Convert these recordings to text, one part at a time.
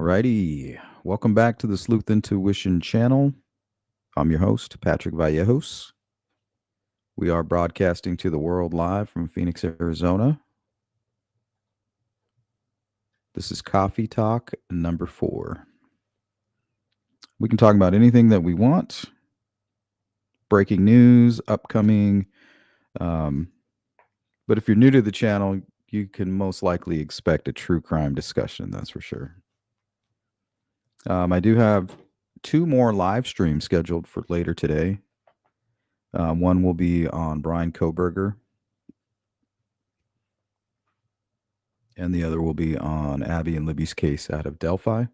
Alrighty. Welcome back to the Sleuth Intuition channel. I'm your host, Patrick Vallejos. We are broadcasting to the world live from Phoenix, Arizona. This is Coffee Talk number 4. We can talk about anything that we want. Breaking news, upcoming. But if you're new to the channel, you can most likely expect a true crime discussion, that's for sure. I do have 2 more live streams scheduled for later today. One will be on Brian Koberger, and the other will be on Abby and Libby's case out of Delphi.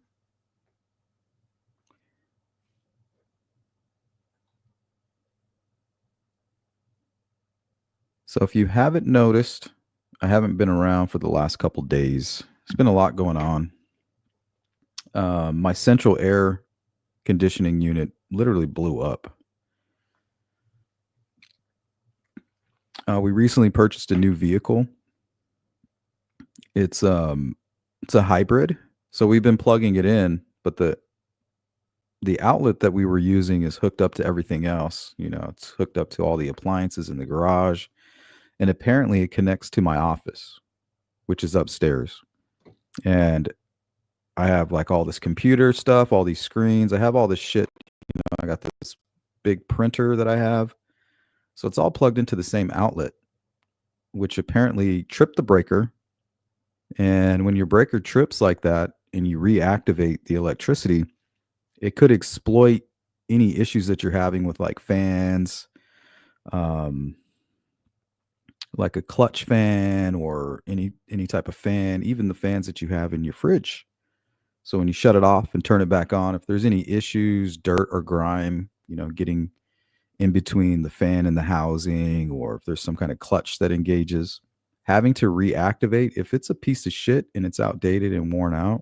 So if you haven't noticed, I haven't been around for the last couple days. There's been a lot going on. My central air conditioning unit literally blew up. We recently purchased a new vehicle. It's a hybrid, so we've been plugging it in, but the outlet that we were using is hooked up to everything else. It's hooked up to all the appliances in the garage, and apparently it connects to my office, which is upstairs. And I have like all this computer stuff, all these screens. I have all this shit. I got this big printer that I have. So it's all plugged into the same outlet, which apparently tripped the breaker. And when your breaker trips like that and you reactivate the electricity, it could exploit any issues that you're having with like fans, like a clutch fan or any type of fan, even the fans that you have in your fridge. So when you shut it off and turn it back on, if there's any issues, dirt or grime, getting in between the fan and the housing, or if there's some kind of clutch that engages, having to reactivate, if it's a piece of shit and it's outdated and worn out,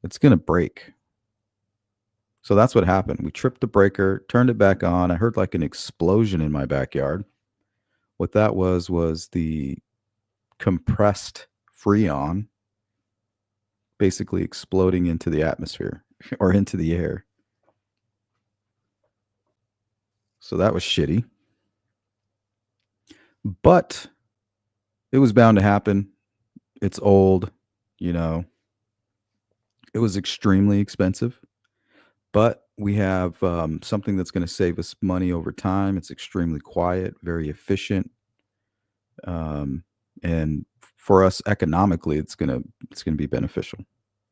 it's going to break. So that's what happened. We tripped the breaker, turned it back on. I heard like an explosion in my backyard. What that was the compressed Freon basically exploding into the atmosphere or into the air. So that was shitty. But it was bound to happen. It's old, It was extremely expensive. But we have something that's going to save us money over time. It's extremely quiet, very efficient, and for us economically, it's gonna be beneficial.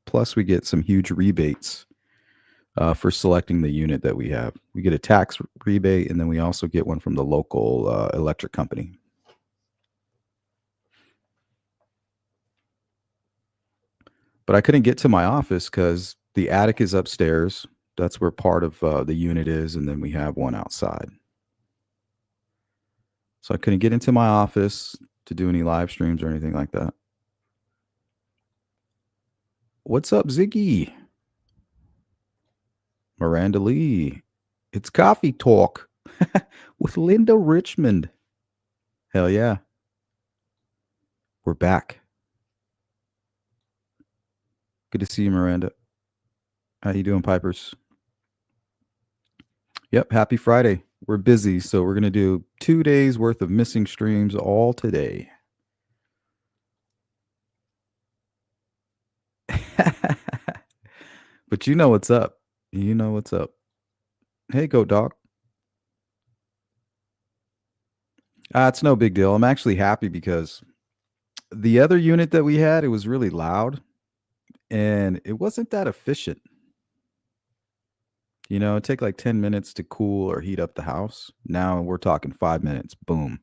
Plus, we get some huge rebates for selecting the unit that we have. We get a tax rebate, and then we also get one from the local electric company. But I couldn't get to my office because the attic is upstairs. That's where part of the unit is, and then we have one outside. So I couldn't get into my office to do any live streams or anything like that. What's up, Ziggy? Miranda Lee. It's Coffee Talk with Linda Richmond. Hell yeah. We're back. Good to see you, Miranda. How you doing, Pipers? Yep, happy Friday. We're busy, so we're going to do 2 days worth of missing streams all today. But you know what's up. You know what's up. Hey, Goat Dog. It's no big deal. I'm actually happy because the other unit that we had, it was really loud and it wasn't that efficient. It'd take like 10 minutes to cool or heat up the house. Now we're talking 5 minutes. Boom.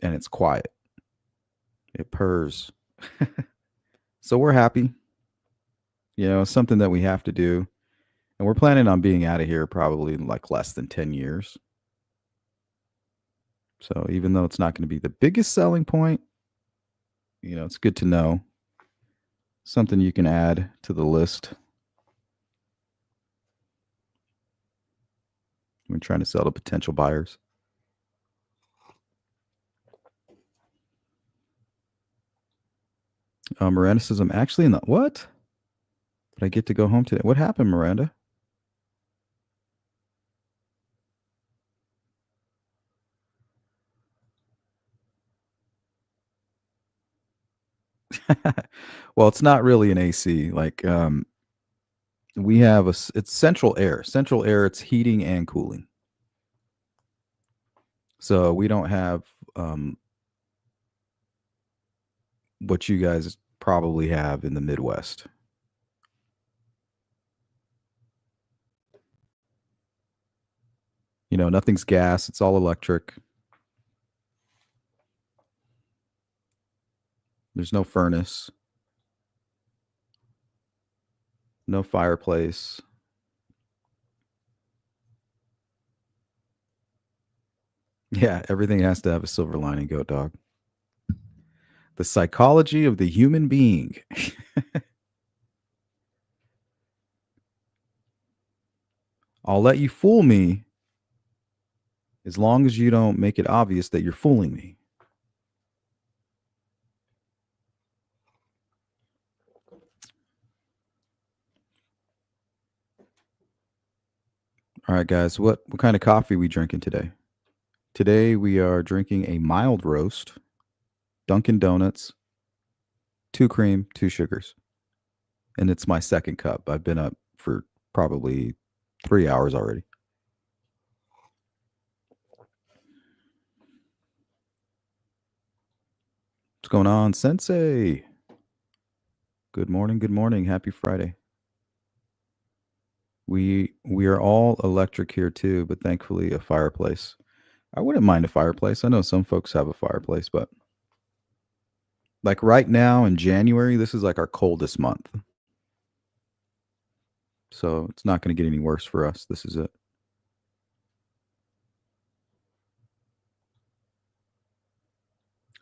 And it's quiet. It purrs. So we're happy. Something that we have to do. And we're planning on being out of here probably in like less than 10 years. So even though it's not going to be the biggest selling point, it's good to know. Something you can add to the list. We're trying to sell to potential buyers. Miranda says, I'm actually in the what? But I get to go home today. What happened, Miranda? Well, it's not really an AC. Like we have it's central air. Central air, it's heating and cooling. So we don't have what you guys probably have in the Midwest. You know, nothing's gas, it's all electric. There's no furnace, no fireplace. Yeah, everything has to have a silver lining, goat dog. The psychology of the human being. I'll let you fool me as long as you don't make it obvious that you're fooling me. All right, guys, what kind of coffee are we drinking today? Today we are drinking a mild roast, Dunkin' Donuts, 2 cream, 2 sugars. And it's my second cup. I've been up for probably 3 hours already. What's going on, Sensei? Good morning, good morning. Happy Friday. We are all electric here too, but thankfully a fireplace. I wouldn't mind a fireplace. I know some folks have a fireplace, but like right now in January, this is like our coldest month. So it's not going to get any worse for us. This is it.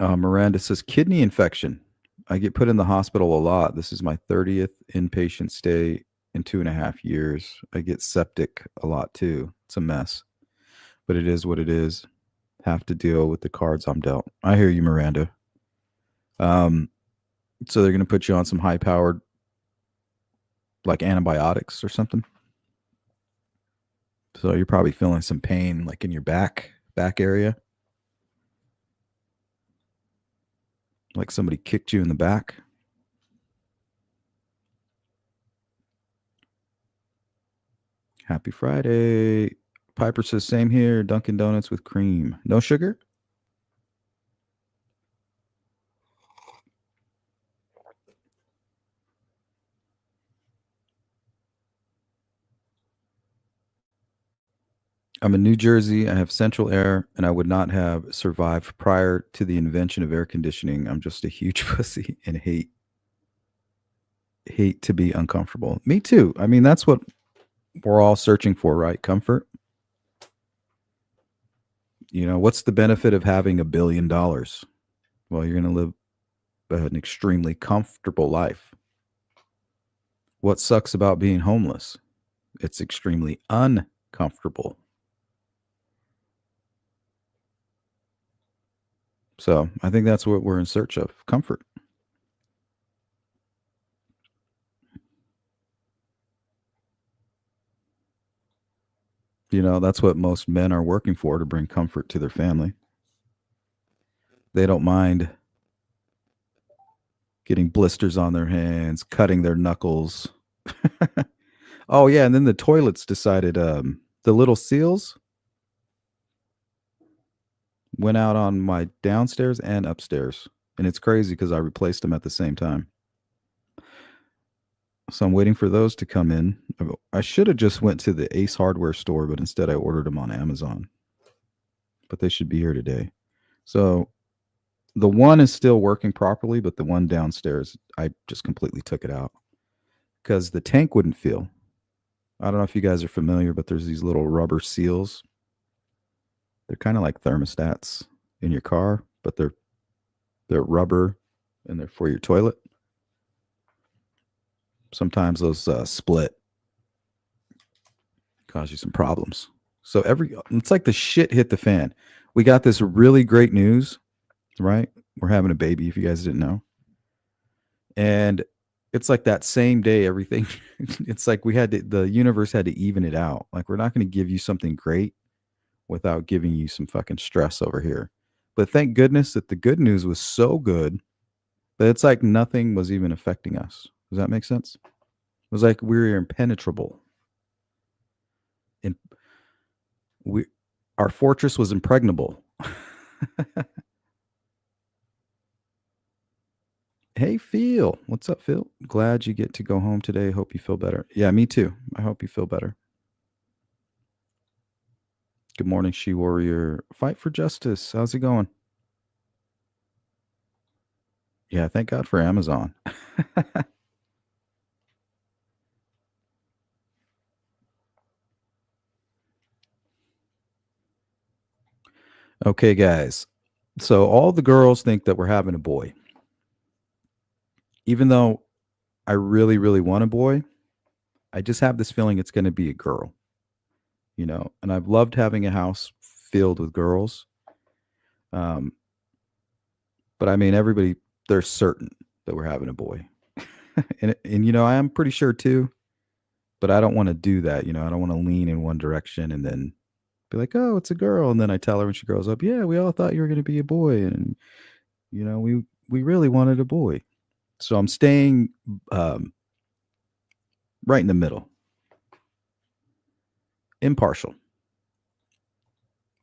Miranda says kidney infection. I get put in the hospital a lot. This is my 30th inpatient stay in 2.5 years. I get septic a lot too. It's a mess, but it is what it is. Have to deal with the cards I'm dealt. I hear you, Miranda. So they're going to put you on some high powered, like antibiotics or something. So you're probably feeling some pain, like in your back area, like somebody kicked you in the back. Happy Friday. Piper says, same here. Dunkin' Donuts with cream. No sugar? I'm in New Jersey. I have central air, and I would not have survived prior to the invention of air conditioning. I'm just a huge pussy and hate to be uncomfortable. Me too. I mean, that's what we're all searching for, right? Comfort. You know, what's the benefit of having $1 billion? Well, you're going to live an extremely comfortable life. What sucks about being homeless? It's extremely uncomfortable. So I think that's what we're in search of, comfort. You know, that's what most men are working for, to bring comfort to their family. They don't mind getting blisters on their hands, cutting their knuckles. Oh, yeah. And then the toilets decided the little seals went out on my downstairs and upstairs. And it's crazy because I replaced them at the same time. So I'm waiting for those to come in. I should have just went to the Ace Hardware store, but instead I ordered them on Amazon. But they should be here today. So the one is still working properly, but the one downstairs, I just completely took it out because the tank wouldn't feel. I don't know if you guys are familiar, but there's these little rubber seals. They're kind of like thermostats in your car, but they're rubber and they're for your toilet. Sometimes those split, cause you some problems. So it's like the shit hit the fan. We got this really great news, right? We're having a baby, if you guys didn't know. And it's like that same day, everything it's like the universe had to even it out. Like, we're not gonna give you something great without giving you some fucking stress over here. But thank goodness that the good news was so good that it's like nothing was even affecting us. Does that make sense? It was like we were impenetrable. And we our fortress was impregnable. Hey, Phil. What's up, Phil? Glad you get to go home today. Hope you feel better. Yeah, me too. I hope you feel better. Good morning, She Warrior. Fight for justice. How's it going? Yeah, thank God for Amazon. Okay, guys. So all the girls think that we're having a boy. Even though I really, really want a boy, I just have this feeling it's going to be a girl, and I've loved having a house filled with girls. Um, but I mean, everybody, they're certain that we're having a boy. And I am pretty sure too, but I don't want to do that. I don't want to lean in one direction and then be like, oh, it's a girl. And then I tell her when she grows up, yeah, we all thought you were going to be a boy. And, we really wanted a boy. So I'm staying um, right in the middle, impartial.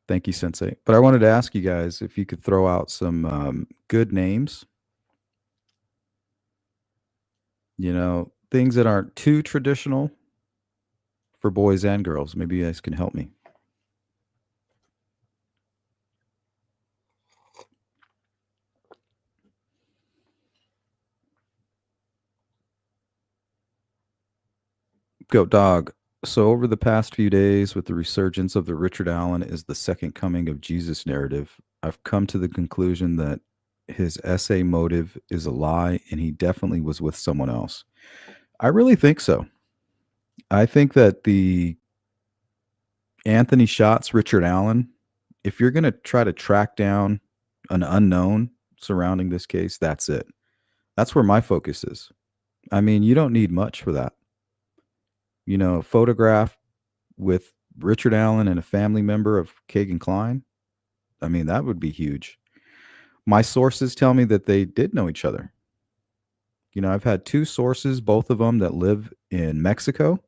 Thank you, Sensei. But I wanted to ask you guys if you could throw out some good names, things that aren't too traditional for boys and girls. Maybe you guys can help me. Goat Dog. So, over the past few days, with the resurgence of the Richard Allen is the second coming of Jesus narrative, I've come to the conclusion that his essay motive is a lie and he definitely was with someone else. I really think so. I think that the Anthony Shots Richard Allen, if you're going to try to track down an unknown surrounding this case, that's it. That's where my focus is. I mean, you don't need much for that. A photograph with Richard Allen and a family member of Kagan Klein. I mean, that would be huge. My sources tell me that they did know each other. I've had two sources, both of them that live in Mexico,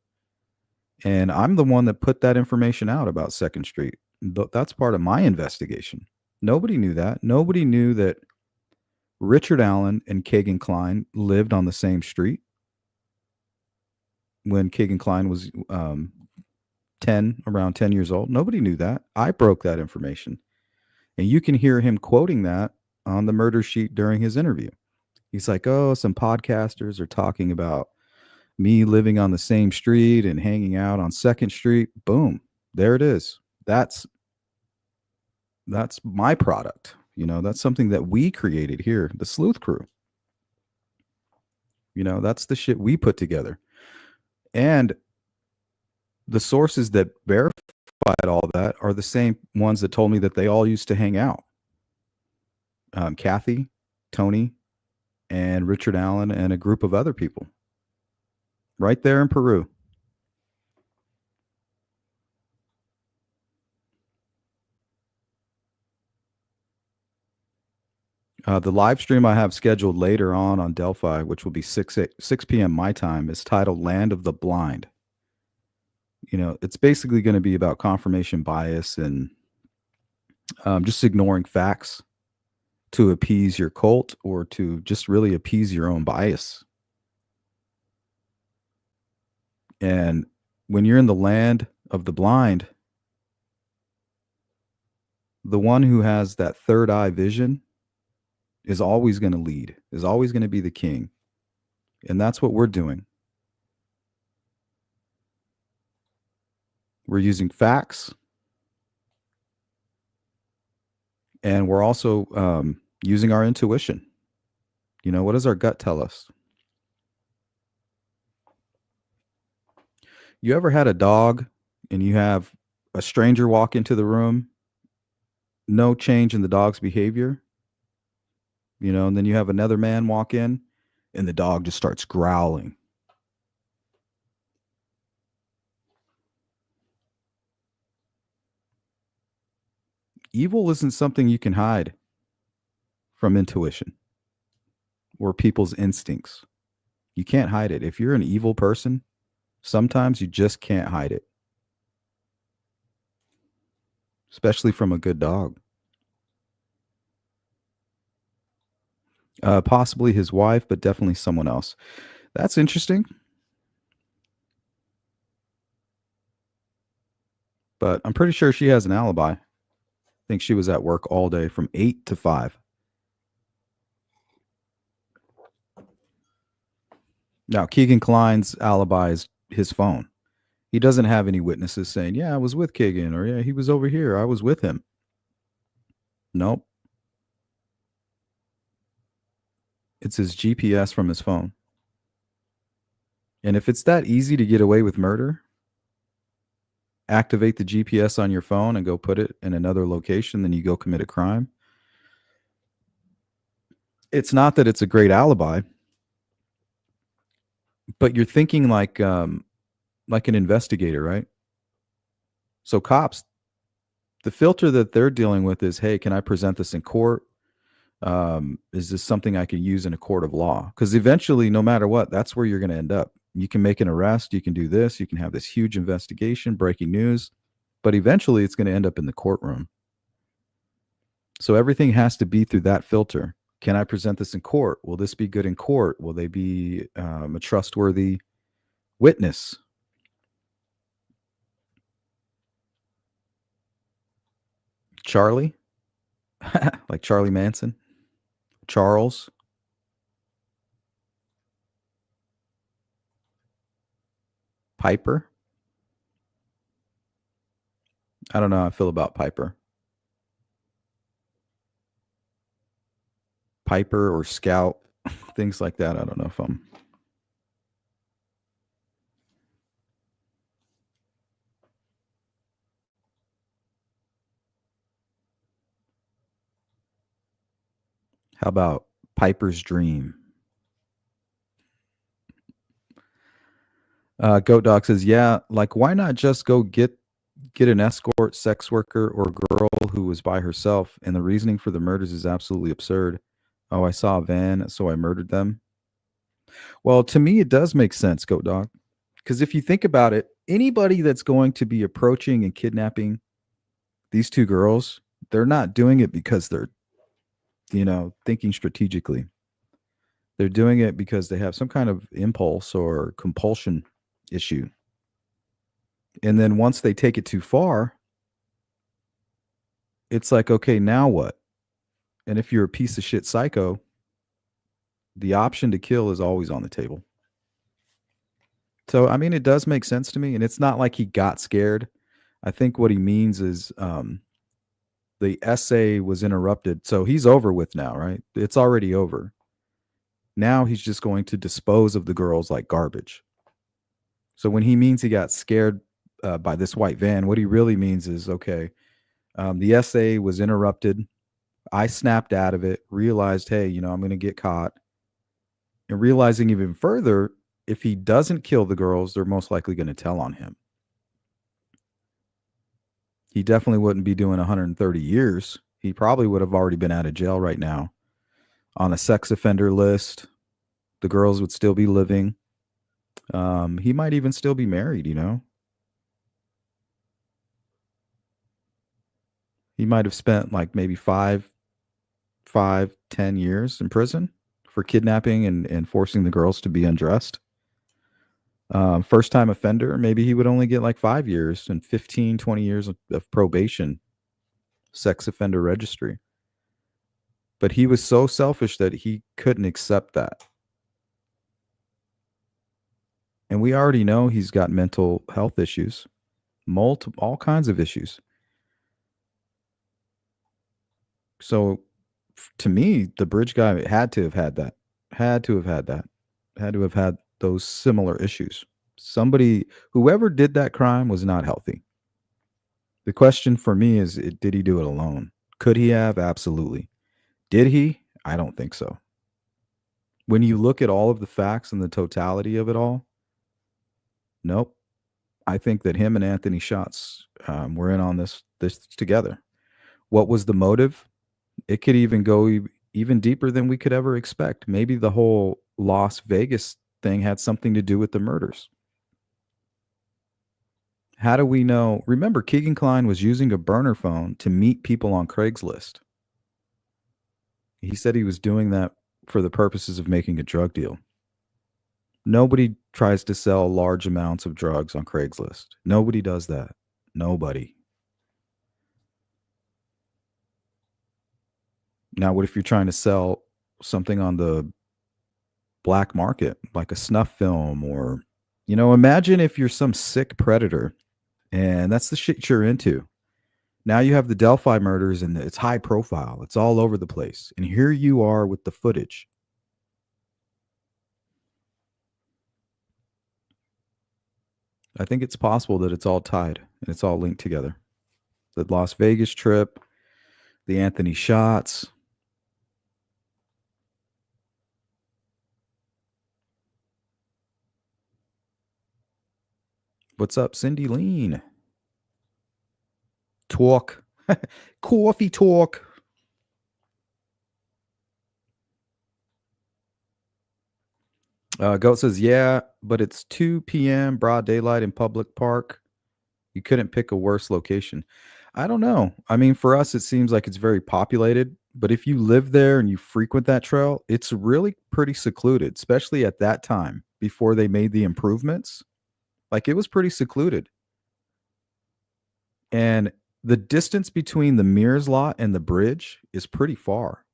and I'm the one that put that information out about Second Street. That's part of my investigation. Nobody knew that. Nobody knew that Richard Allen and Kagan Klein lived on the same street when Kagan Klein was 10, around 10 years old. Nobody knew that. I broke that information. And you can hear him quoting that on the murder sheet during his interview. He's like, oh, some podcasters are talking about me living on the same street and hanging out on Second Street. Boom. There it is. That's my product. That's something that we created here, the Sleuth Crew. That's the shit we put together. And the sources that verified all that are the same ones that told me that they all used to hang out. Kathy, Tony, and Richard Allen, and a group of other people right there in Peru. The live stream I have scheduled later on Delphi, which will be 6 p.m. my time, is titled Land of the Blind. It's basically going to be about confirmation bias and just ignoring facts to appease your cult or to just really appease your own bias. And when you're in the land of the blind, the one who has that third eye vision is always going to lead, is always going to be the king. And that's what we're doing. We're using facts, and we're also using our intuition. What does our gut tell us? You ever had a dog and you have a stranger walk into the room, no change in the dog's behavior, and then you have another man walk in and the dog just starts growling. Evil isn't something you can hide from intuition or people's instincts. You can't hide it. If you're an evil person, sometimes you just can't hide it, especially from a good dog. Possibly his wife, but definitely someone else. That's interesting, but I'm pretty sure she has an alibi. I think she was at work all day from 8 to 5. Now, Keegan Klein's alibi is his phone. He doesn't have any witnesses saying, "Yeah, I was with Keegan," or "Yeah, he was over here. I was with him." Nope. It's his GPS from his phone. And if it's that easy to get away with murder, activate the GPS on your phone and go put it in another location, then you go commit a crime. It's not that it's a great alibi, but you're thinking like an investigator, right? So cops, the filter that they're dealing with is, hey, can I present this in court? Is this something I can use in a court of law? Because eventually, no matter what, that's where you're going to end up. You can make an arrest, you can do this, you can have this huge investigation, breaking news, but eventually it's going to end up in the courtroom. So everything has to be through that filter. Can I present this in court? Will this be good in court? Will they be a trustworthy witness? Charlie, like Charlie Manson, Charles. Piper. I don't know how I feel about Piper. Piper or Scout, things like that. I don't know if I'm. How about Piper's Dream? Goat Dog says, "Yeah, like why not just go get an escort, sex worker, or girl who was by herself? And the reasoning for the murders is absolutely absurd. Oh, I saw a van, so I murdered them." Well, to me, it does make sense, Goat Dog, because if you think about it, anybody that's going to be approaching and kidnapping these two girls, they're not doing it because they're thinking strategically. They're doing it because they have some kind of impulse or compulsion issue. And then once they take it too far, it's like, okay, now what? And if you're a piece of shit psycho, the option to kill is always on the table. So, I mean, it does make sense to me. And it's not like he got scared. I think what he means is the essay was interrupted. So he's over with now, right? It's already over. Now he's just going to dispose of the girls like garbage. So when he means he got scared by this white van, what he really means is, okay, the essay was interrupted. I snapped out of it, realized, hey, I'm going to get caught. And realizing even further, if he doesn't kill the girls, they're most likely going to tell on him. He definitely wouldn't be doing 130 years. He probably would have already been out of jail right now on a sex offender list. The girls would still be living. He might even still be married. He might have spent like maybe 10 years in prison for kidnapping and forcing the girls to be undressed. First time offender, maybe he would only get like 5 years and 15, 20 years of probation, sex offender registry. But he was so selfish that he couldn't accept that. And we already know he's got mental health issues, all kinds of issues. So to me, the bridge guy had to have had that, had to have had that, had to have had those similar issues. Whoever did that crime was not healthy. The question for me is, did he do it alone? Could he have? Absolutely. Did he? I don't think so. When you look at all of the facts and the totality of it all, nope. I think that him and Anthony Shots were in on this together. What was the motive? It could even go even deeper than we could ever expect. Maybe the whole Las Vegas thing had something to do with the murders. How do we know? Remember, Keegan Kline was using a burner phone to meet people on Craigslist. He said he was doing that for the purposes of making a drug deal. Nobody tries to sell large amounts of drugs on Craigslist. Nobody does that. Nobody. Now, what if you're trying to sell something on the black market, like a snuff film, or, imagine if you're some sick predator and that's the shit you're into. Now you have the Delphi murders and it's high profile. It's all over the place. And here you are with the footage. I think it's possible that it's all tied and it's all linked together. The Las Vegas trip, the Anthony shots. What's up, Cindy Lean? Talk. Coffee talk. Goat says, yeah, but it's 2 p.m., broad daylight in public park. You couldn't pick a worse location. I don't know. I mean, for us, it seems like it's very populated. But if you live there and you frequent that trail, it's really pretty secluded, especially at that time before they made the improvements. Like it was pretty secluded. And the distance between the Mears lot and the bridge is pretty far.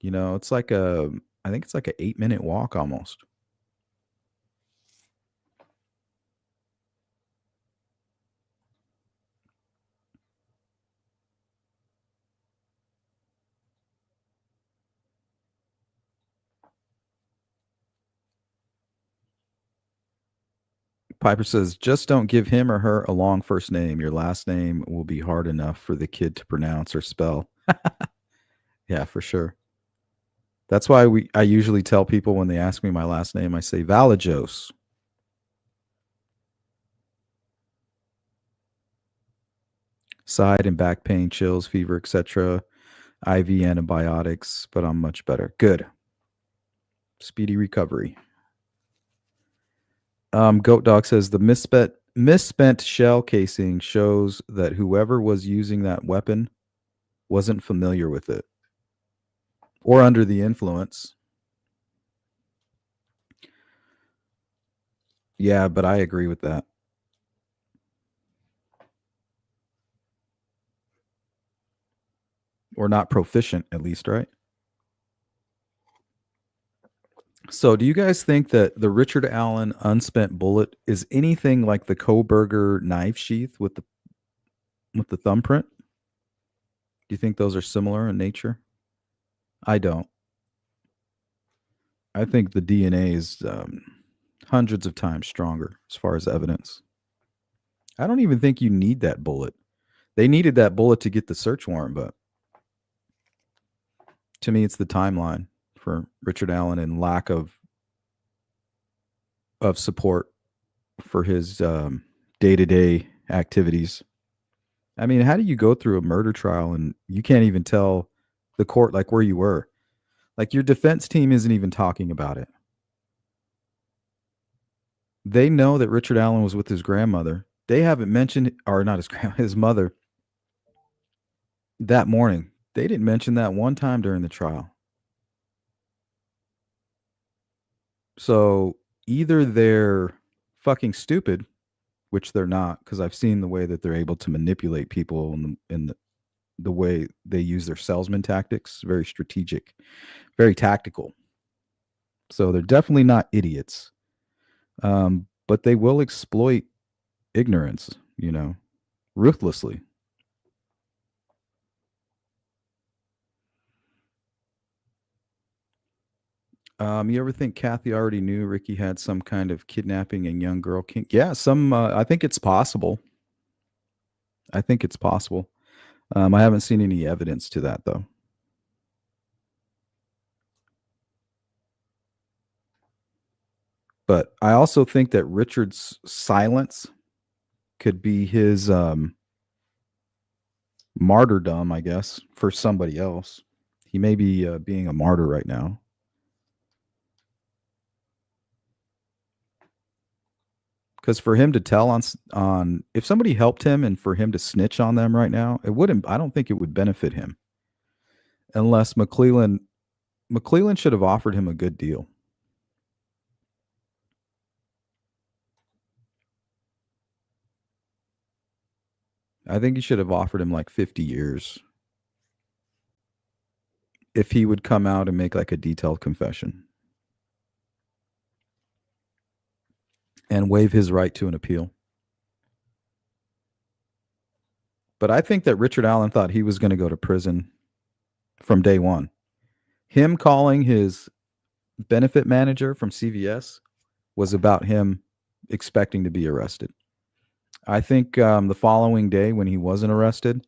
It's like I think it's like an 8-minute walk almost. Piper says, just don't give him or her a long first name. Your last name will be hard enough for the kid to pronounce or spell. Yeah, for sure. That's why I usually tell people when they ask me my last name, I say Valajos. Side and back pain, chills, fever, etc. IV antibiotics, but I'm much better. Good. Speedy recovery. Goat Dog says the misspent shell casing shows that whoever was using that weapon wasn't familiar with it or under the influence. Yeah, but I agree with that. Or not proficient, at least, right? So, do you guys think that the Richard Allen unspent bullet is anything like the Koberger knife sheath with the thumbprint? Do you think those are similar in nature? I don't. I think the DNA is hundreds of times stronger as far as evidence. I don't even think you need that bullet. They needed that bullet to get the search warrant, but to me, it's the timeline for Richard Allen and lack of support for his day to day activities. I mean, how do you go through a murder trial and you can't even tell the court like where you were? Like your defense team isn't even talking about it. They know that Richard Allen was with his grandmother. They haven't mentioned, or not his grandma, his mother that morning. They didn't mention that one time during the trial. So either they're fucking stupid, which they're not, because I've seen the way that they're able to manipulate people in the way they use their salesman tactics. Very strategic, very tactical. So they're definitely not idiots, but they will exploit ignorance, ruthlessly. You ever think Kathy already knew Ricky had some kind of kidnapping and young girl kink? Yeah, some. I think it's possible. I think it's possible. I haven't seen any evidence to that though. But I also think that Richard's silence could be his martyrdom, I guess, for somebody else. He may be being a martyr right now. Because for him to tell on if somebody helped him and for him to snitch on them right now, it wouldn't. I don't think it would benefit him unless McClellan should have offered him a good deal. I think he should have offered him like 50 years if he would come out and make like a detailed confession and waive his right to an appeal. But I think that Richard Allen thought he was going to go to prison from day one. Him calling his benefit manager from CVS was about him expecting to be arrested. I think the following day when he wasn't arrested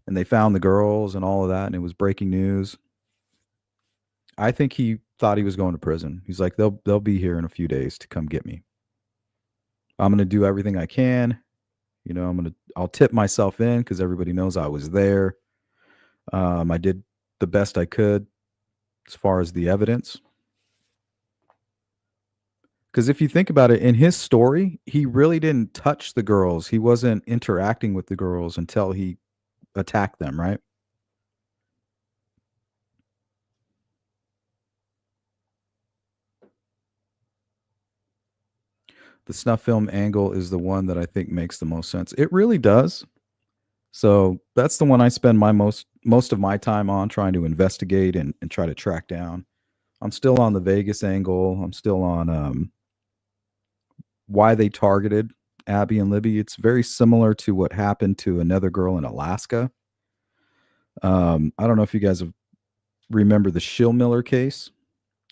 and they found the girls and all of that and it was breaking news, I think he thought he was going to prison. He's like, they'll be here in a few days to come get me. I'm going to do everything I can. I'll tip myself in because everybody knows I was there. I did the best I could as far as the evidence. Because if you think about it, in his story, he really didn't touch the girls. He wasn't interacting with the girls until he attacked them, right? The snuff film angle is the one that I think makes the most sense. It really does. So that's the one I spend my most of my time on trying to investigate and try to track down. I'm still on the Vegas angle. I'm still on why they targeted Abby and Libby. It's very similar to what happened to another girl in Alaska. I don't know if you guys remember the Shillmiller case.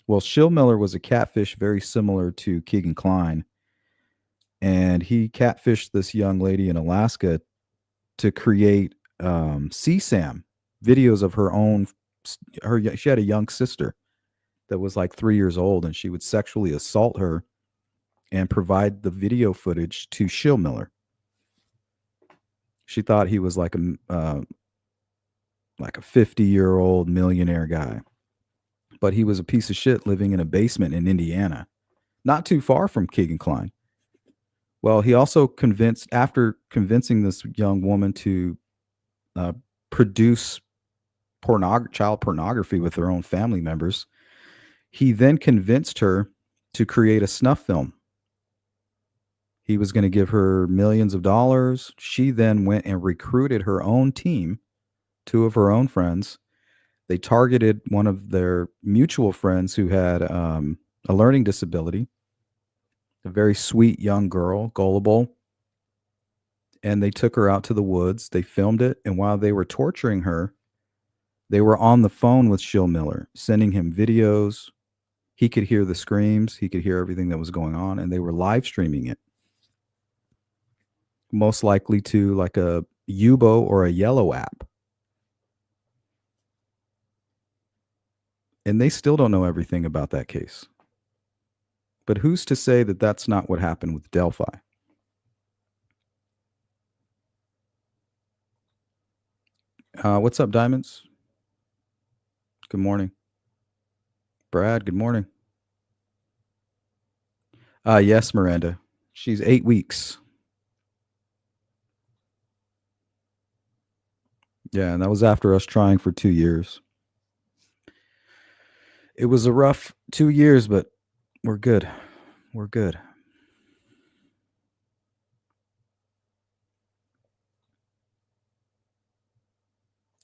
Well, Shillmiller was a catfish very similar to Keegan Kline. And he catfished this young lady in Alaska to create CSAM videos of her own. She had a young sister that was like 3 years old, and she would sexually assault her and provide the video footage to Shillmiller. She thought he was like a 50-year-old millionaire guy, but he was a piece of shit living in a basement in Indiana, not too far from Keegan Kline. Well, he also after convincing this young woman to produce child pornography with her own family members, he then convinced her to create a snuff film. He was going to give her millions of dollars. She then went and recruited her own team, 2 of her own friends. They targeted one of their mutual friends who had a learning disability, a very sweet young girl, gullible. And they took her out to the woods. They filmed it. And while they were torturing her, they were on the phone with Shillmiller, sending him videos. He could hear the screams. He could hear everything that was going on. And they were live streaming it. Most likely to like a Yubo or a Yellow app. And they still don't know everything about that case. But who's to say that that's not what happened with Delphi? What's up, Diamonds? Good morning. Brad, good morning. Yes, Miranda. She's 8 weeks. Yeah, and that was after us trying for 2 years. It was a rough 2 years, but we're good. We're good.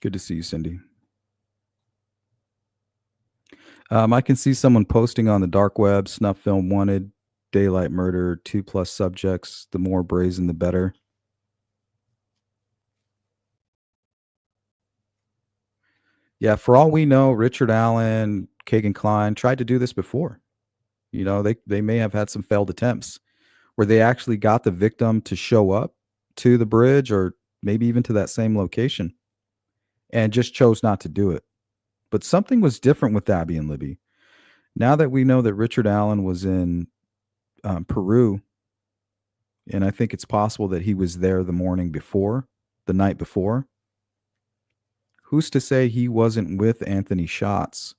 Good to see you, Cindy. I can see someone posting on the dark web, snuff film wanted, daylight murder, 2+ subjects. The more brazen, the better. Yeah, for all we know, Richard Allen, Keegan Kline tried to do this before. They may have had some failed attempts where they actually got the victim to show up to the bridge or maybe even to that same location and just chose not to do it. But something was different with Abby and Libby. Now that we know that Richard Allen was in Peru, and I think it's possible that he was there the night before. Who's to say he wasn't with Anthony Shots?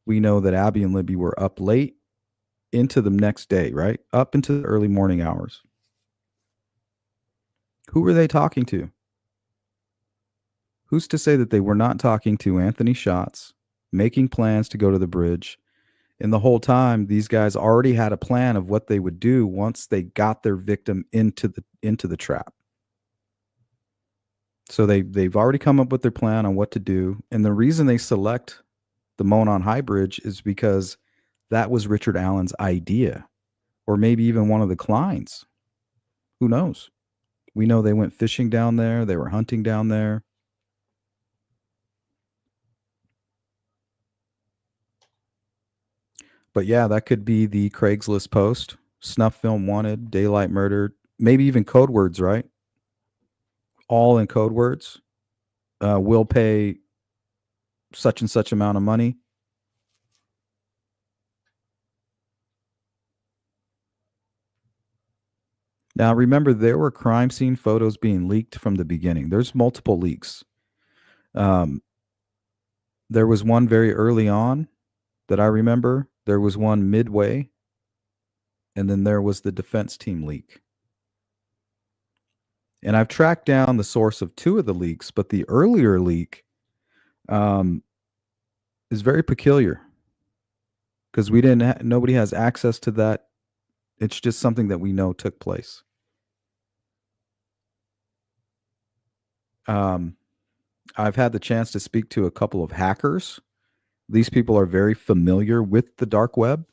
We know that Abby and Libby were up late into the next day, right? Up into the early morning hours. Who were they talking to? Who's to say that they were not talking to Anthony Shots, making plans to go to the bridge? And the whole time, these guys already had a plan of what they would do once they got their victim into the trap. So they've already come up with their plan on what to do. And the reason they select the Monon High Bridge is because that was Richard Allen's idea, or maybe even one of the Klein's. Who knows? We know they went fishing down there. They were hunting down there. But yeah, that could be the Craigslist post. Snuff film wanted, daylight murder, maybe even code words, right? All in code words. Will pay such and such amount of money. Now, remember, there were crime scene photos being leaked from the beginning. There's multiple leaks. Um, there was one very early on that I remember. There was one midway, and then there was the defense team leak. And I've tracked down the source of two of the leaks, but the earlier leak um, is very peculiar because nobody has access to that. It's just something that we know took place. I've had the chance to speak to a couple of hackers. These people are very familiar with the dark web.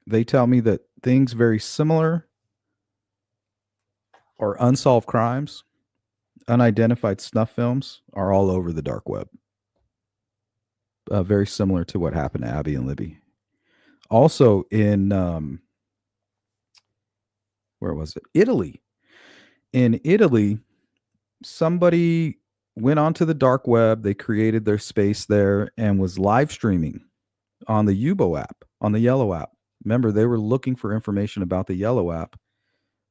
They tell me that things very similar or unsolved crimes, unidentified snuff films are all over the dark web. Very similar to what happened to Abby and Libby. Also in where was it? Italy. In Italy, somebody went onto the dark web. They created their space there and was live streaming on the Yubo app, on the Yellow app. Remember, they were looking for information about the Yellow app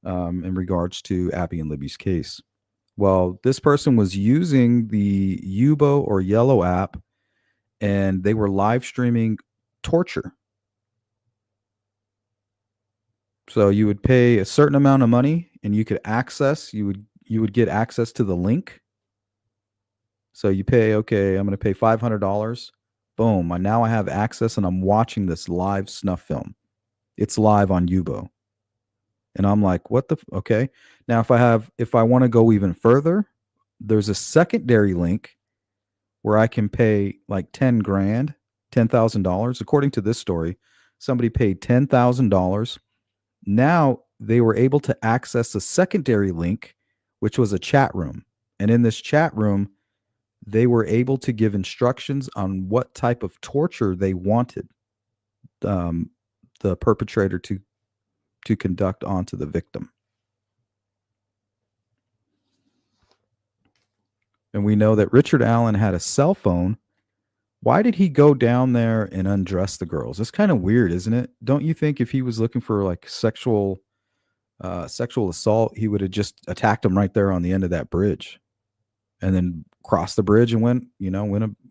in regards to Abby and Libby's case. Well, this person was using the Yubo or Yellow app, and they were live streaming torture. So you would pay a certain amount of money, and you would get access to the link. So you pay, okay, I'm going to pay $500. Boom! Now I have access, and I'm watching this live snuff film. It's live on Yubo. And I'm like, what the okay. Now if I want to go even further, there's a secondary link where I can pay like 10 grand, $10,000. According to this story, somebody paid $10,000. Now they were able to access a secondary link, which was a chat room. And in this chat room, they were able to give instructions on what type of torture they wanted the perpetrator to conduct onto the victim. And we know that Richard Allen had a cell phone. Why did he go down there and undress the girls? It's kind of weird, isn't it? Don't you think if he was looking for like sexual assault, he would have just attacked them right there on the end of that bridge and then crossed the bridge and went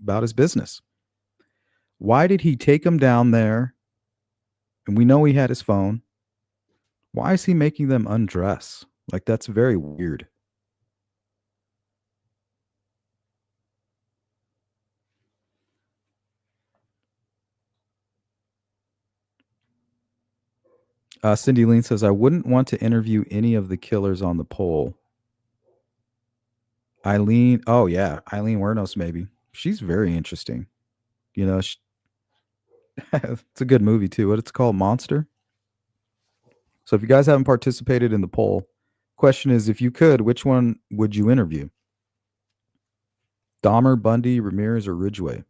about his business? Why did he take them down there? And we know he had his phone. Why is he making them undress? Like, that's very weird. Cindy Lean says, I wouldn't want to interview any of the killers on the poll. Eileen, oh yeah, Eileen Wernos, maybe. She's very interesting. It's a good movie too. What it's called, Monster. So if you guys haven't participated in the poll, question is, if you could, which one would you interview? Dahmer, Bundy, Ramirez, or Ridgway?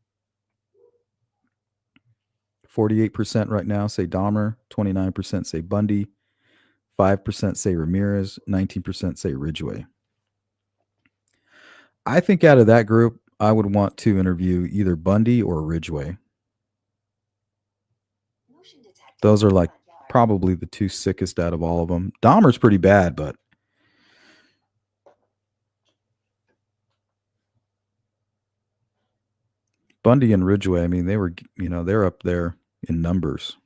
48% right now say Dahmer, 29% say Bundy, 5% say Ramirez, 19% say Ridgway. I think out of that group, I would want to interview either Bundy or Ridgway. Those are like probably the two sickest out of all of them. Dahmer's pretty bad, but Bundy and Ridgway, I mean, they were, they're up there in numbers.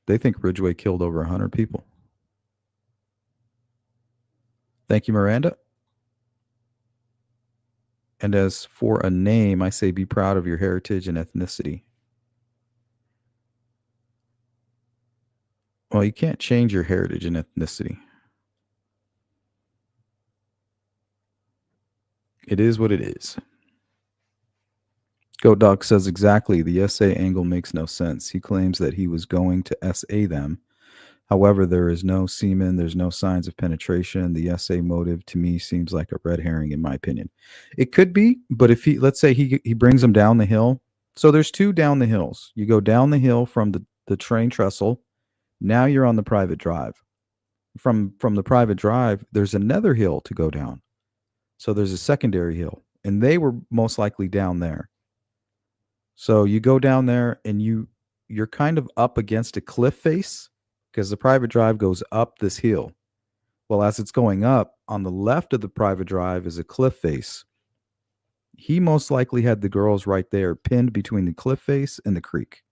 They think Ridgway killed over 100 people. Thank you, Miranda. And as for a name, I say be proud of your heritage and ethnicity. Well, you can't change your heritage and ethnicity. It is what it is. Goat Dog says exactly. The SA angle makes no sense. He claims that he was going to SA them. However, there is no semen. There's no signs of penetration. The SA motive to me seems like a red herring, in my opinion. It could be, but if let's say he brings them down the hill. So there's two down the hills. You go down the hill from the train trestle. Now you're on the private drive. From the private drive, there's another hill to go down. So there's a secondary hill, and they were most likely down there. So you go down there and you're kind of up against a cliff face because the private drive goes up this hill. Well, as it's going up, on the left of the private drive is a cliff face. He most likely had the girls right there pinned between the cliff face and the creek.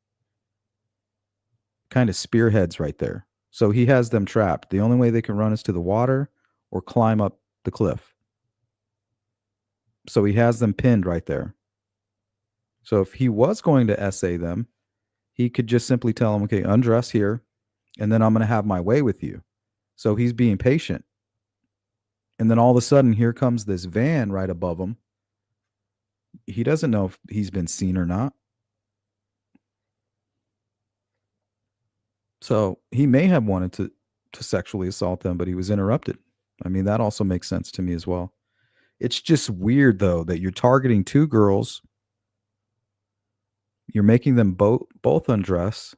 Kind of spearheads right there. So he has them trapped. The only way they can run is to the water or climb up the cliff. So he has them pinned right there. So if he was going to SA them, he could just simply tell them, okay, undress here, and then I'm going to have my way with you. So he's being patient. And then all of a sudden, here comes this van right above him. He doesn't know if he's been seen or not. So he may have wanted to sexually assault them, but he was interrupted. I mean, that also makes sense to me as well. It's just weird, though, that you're targeting two girls. You're making them both undress.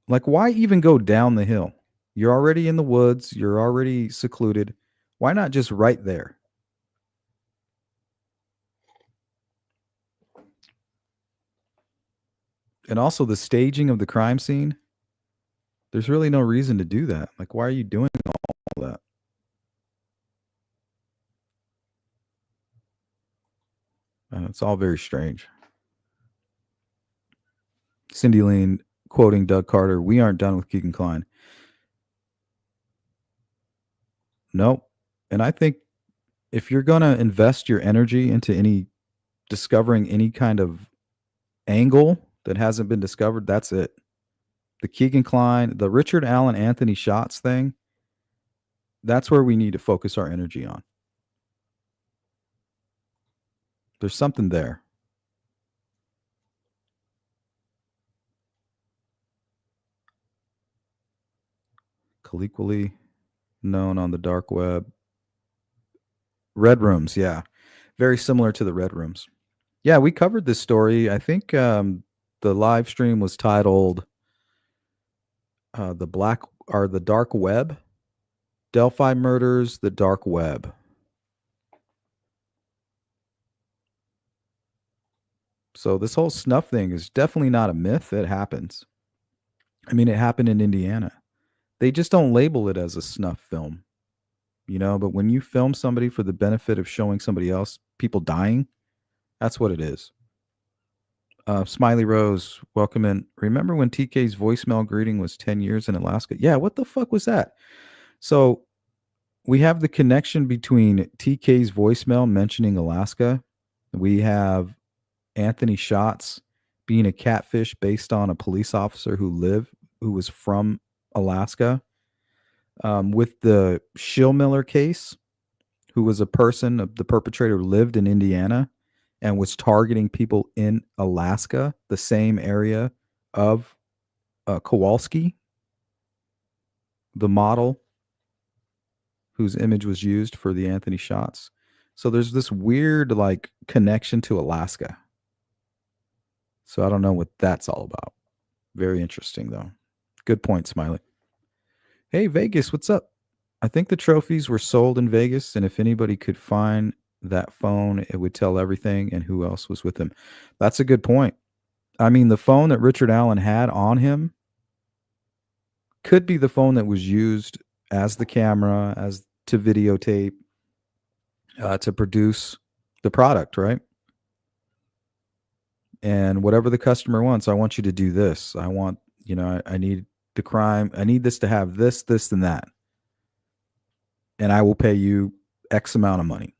Like, why even go down the hill? You're already in the woods. You're already secluded. Why not just right there? And also the staging of the crime scene. There's really no reason to do that. Like, why are you doing all that? It's all very strange. Cindy Lane quoting Doug Carter, we aren't done with Keegan Klein. Nope. And I think if you're going to invest your energy into discovering any kind of angle that hasn't been discovered, that's it. The Keegan Klein, the Richard Allen Anthony Shots thing, that's where we need to focus our energy on. There's something there. Colloquially known on the dark web. Red Rooms, yeah. Very similar to the Red Rooms. Yeah, we covered this story. I think the live stream was titled the Dark Web. Delphi Murders, the Dark Web. So this whole snuff thing is definitely not a myth. It happens. I mean, it happened in Indiana. They just don't label it as a snuff film, but when you film somebody for the benefit of showing somebody else people dying, that's what it is. Smiley Rose, welcome in. Remember when TK's voicemail greeting was 10 years in Alaska? Yeah, what the fuck was that? So we have the connection between TK's voicemail mentioning Alaska. We have Anthony Shots being a catfish based on a police officer who was from Alaska. With the Schillmiller case, who was the perpetrator lived in Indiana and was targeting people in Alaska, the same area of Kowalski, the model whose image was used for the Anthony Shots. So there's this weird connection to Alaska. So I don't know what that's all about. Very interesting, though. Good point, Smiley. Hey, Vegas, what's up? I think the trophies were sold in Vegas, and if anybody could find that phone, it would tell everything and who else was with him. That's a good point. I mean, the phone that Richard Allen had on him could be the phone that was used as the camera, as to videotape, to produce the product, right? And whatever the customer wants, I want you to do this. I want, I need the crime. I need this to have this, this, and that. And I will pay you X amount of money.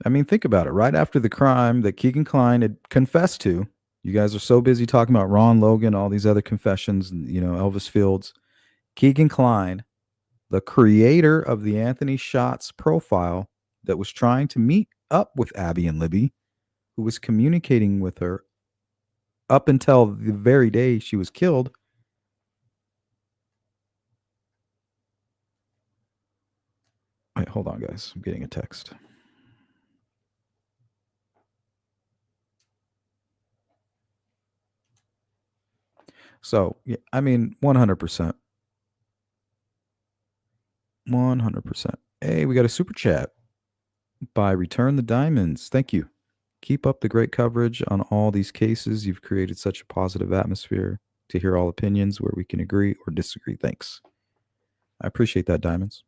I mean, think about it. Right after the crime that Keegan Kline had confessed to, you guys are so busy talking about Ron Logan, all these other confessions, Elvis Fields. Keegan Kline, the creator of the Anthony Shots profile that was trying to meet up with Abby and Libby, who was communicating with her up until the very day she was killed. Wait, hold on, guys. I'm getting a text. So, yeah, I mean, 100%. 100%. Hey, we got a super chat by Return the Diamonds. Thank you. Keep up the great coverage on all these cases. You've created such a positive atmosphere to hear all opinions where we can agree or disagree. Thanks. I appreciate that, Diamonds.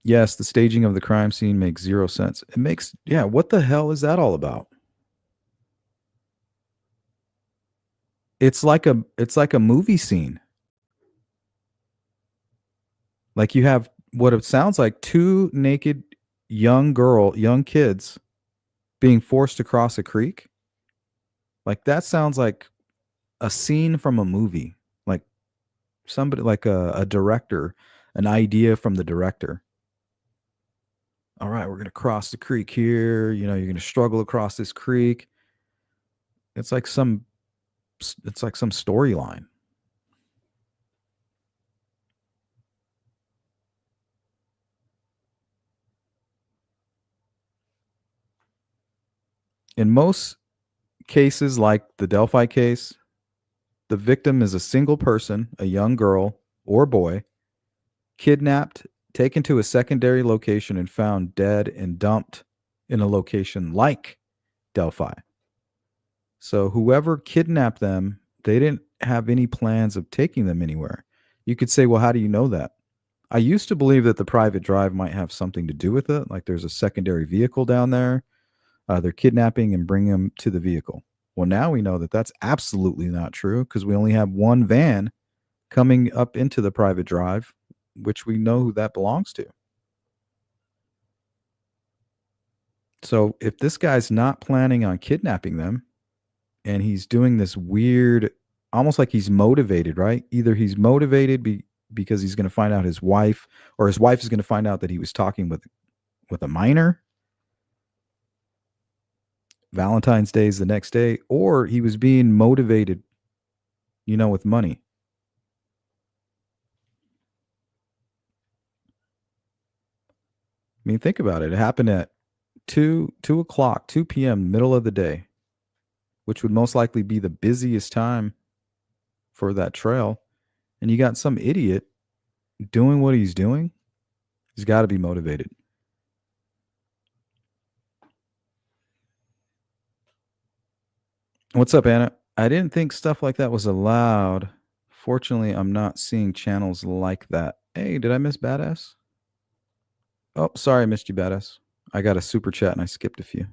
Yes, the staging of the crime scene makes zero sense. It makes, yeah, what the hell is that all about? It's like a movie scene. Like you have what it sounds like two naked young kids being forced to cross a creek. Like that sounds like a scene from a movie. Like somebody like a director, an idea from the director. All right, we're going to cross the creek here, you're going to struggle across this creek. It's like some it's like some storyline. In most cases like the Delphi case, the victim is a single person, a young girl or boy, kidnapped, taken to a secondary location, and found dead and dumped in a location like Delphi. So whoever kidnapped them, they didn't have any plans of taking them anywhere. You could say, well, how do you know that? I used to believe that the private drive might have something to do with it. Like there's a secondary vehicle down there. They're kidnapping and bringing them to the vehicle. Well, now we know that that's absolutely not true because we only have one van coming up into the private drive, which we know who that belongs to. So if this guy's not planning on kidnapping them and he's doing this weird, almost like he's motivated, right? Either he's motivated because he's going to find out his wife, or his wife is going to find out that he was talking with a minor. Valentine's Day is the next day, or he was being motivated, with money. I mean, think about it. It happened at 2 o'clock, 2 p.m., middle of the day, which would most likely be the busiest time for that trail. And you got some idiot doing what he's doing. He's got to be motivated. What's up, Anna? I didn't think stuff like that was allowed. Fortunately, I'm not seeing channels like that. Hey, did I miss Badass? Oh, sorry, I missed you, Badass. I got a super chat and I skipped a few.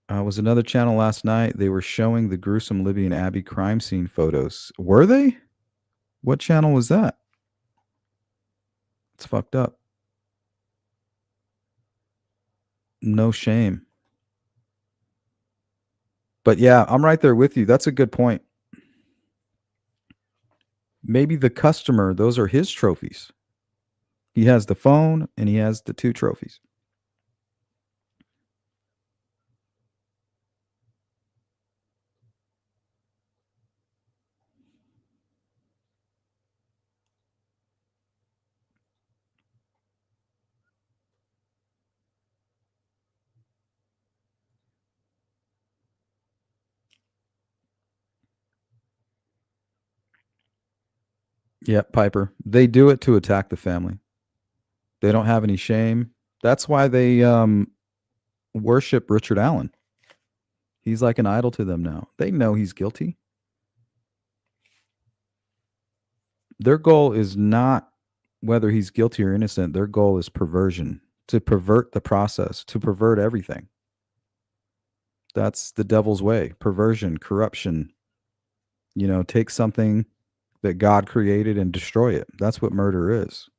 Was another channel last night. They were showing the gruesome Libby and Abby crime scene photos. Were they? What channel was that? It's fucked up. No shame. But yeah, I'm right there with you. That's a good point. Maybe the customer, those are his trophies. He has the phone and he has the two trophies. Yeah, Piper. They do it to attack the family. They don't have any shame. That's why they worship Richard Allen. He's like an idol to them now. They know he's guilty. Their goal is not whether he's guilty or innocent. Their goal is perversion, to pervert the process, to pervert everything. That's the devil's way. Perversion, corruption. Take something that God created and destroy it. That's what murder is.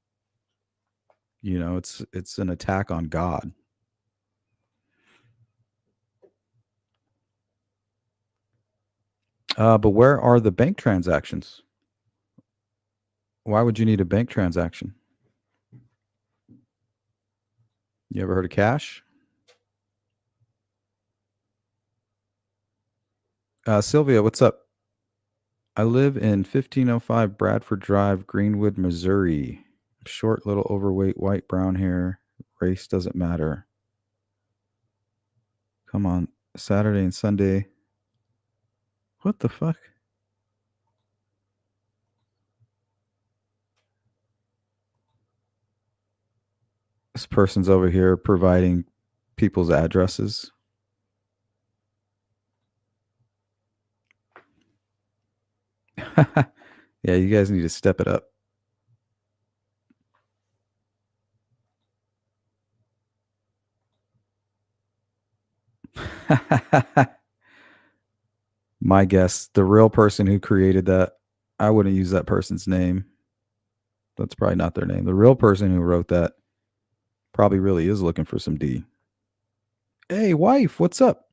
It's an attack on God. But where are the bank transactions? Why would you need a bank transaction? You ever heard of cash? Sylvia, what's up? I live in 1505 Bradford Drive, Greenwood, Missouri. Short, little overweight, white, brown hair. Race doesn't matter. Come on. Saturday and Sunday. What the fuck? This person's over here providing people's addresses. Yeah, you guys need to step it up. My guess, the real person who created that, I wouldn't use that person's name. That's probably not their name. The real person who wrote that probably really is looking for some D. Hey, wife, what's up?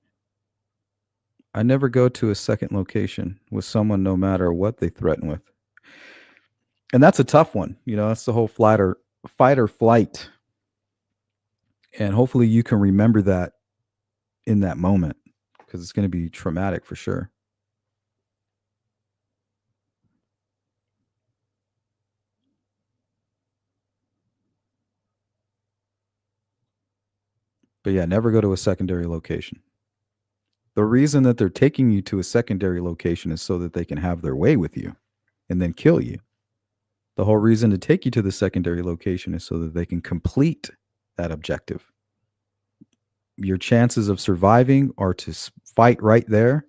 I never go to a second location with someone no matter what they threaten with. And that's a tough one. That's the whole fight or flight. And hopefully you can remember that in that moment, because it's going to be traumatic for sure. But yeah, never go to a secondary location. The reason that they're taking you to a secondary location is so that they can have their way with you and then kill you. The whole reason to take you to the secondary location is so that they can complete that objective. Your chances of surviving are to fight right there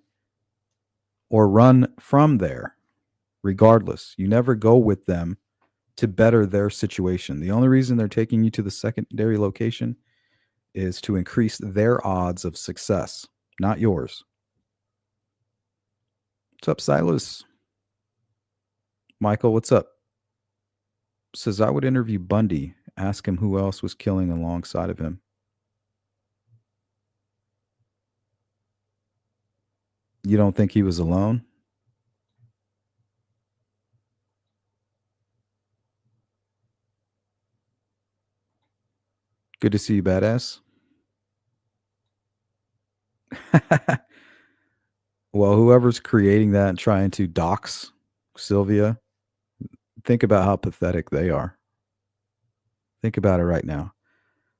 or run from there. Regardless, you never go with them to better their situation. The only reason they're taking you to the secondary location is to increase their odds of success, not yours. What's up, Silas? Michael, what's up? Says I would interview Bundy, ask him who else was killing alongside of him. You don't think he was alone? Good to see you, badass. Well, whoever's creating that and trying to dox Sylvia, think about how pathetic they are. Think about it right now.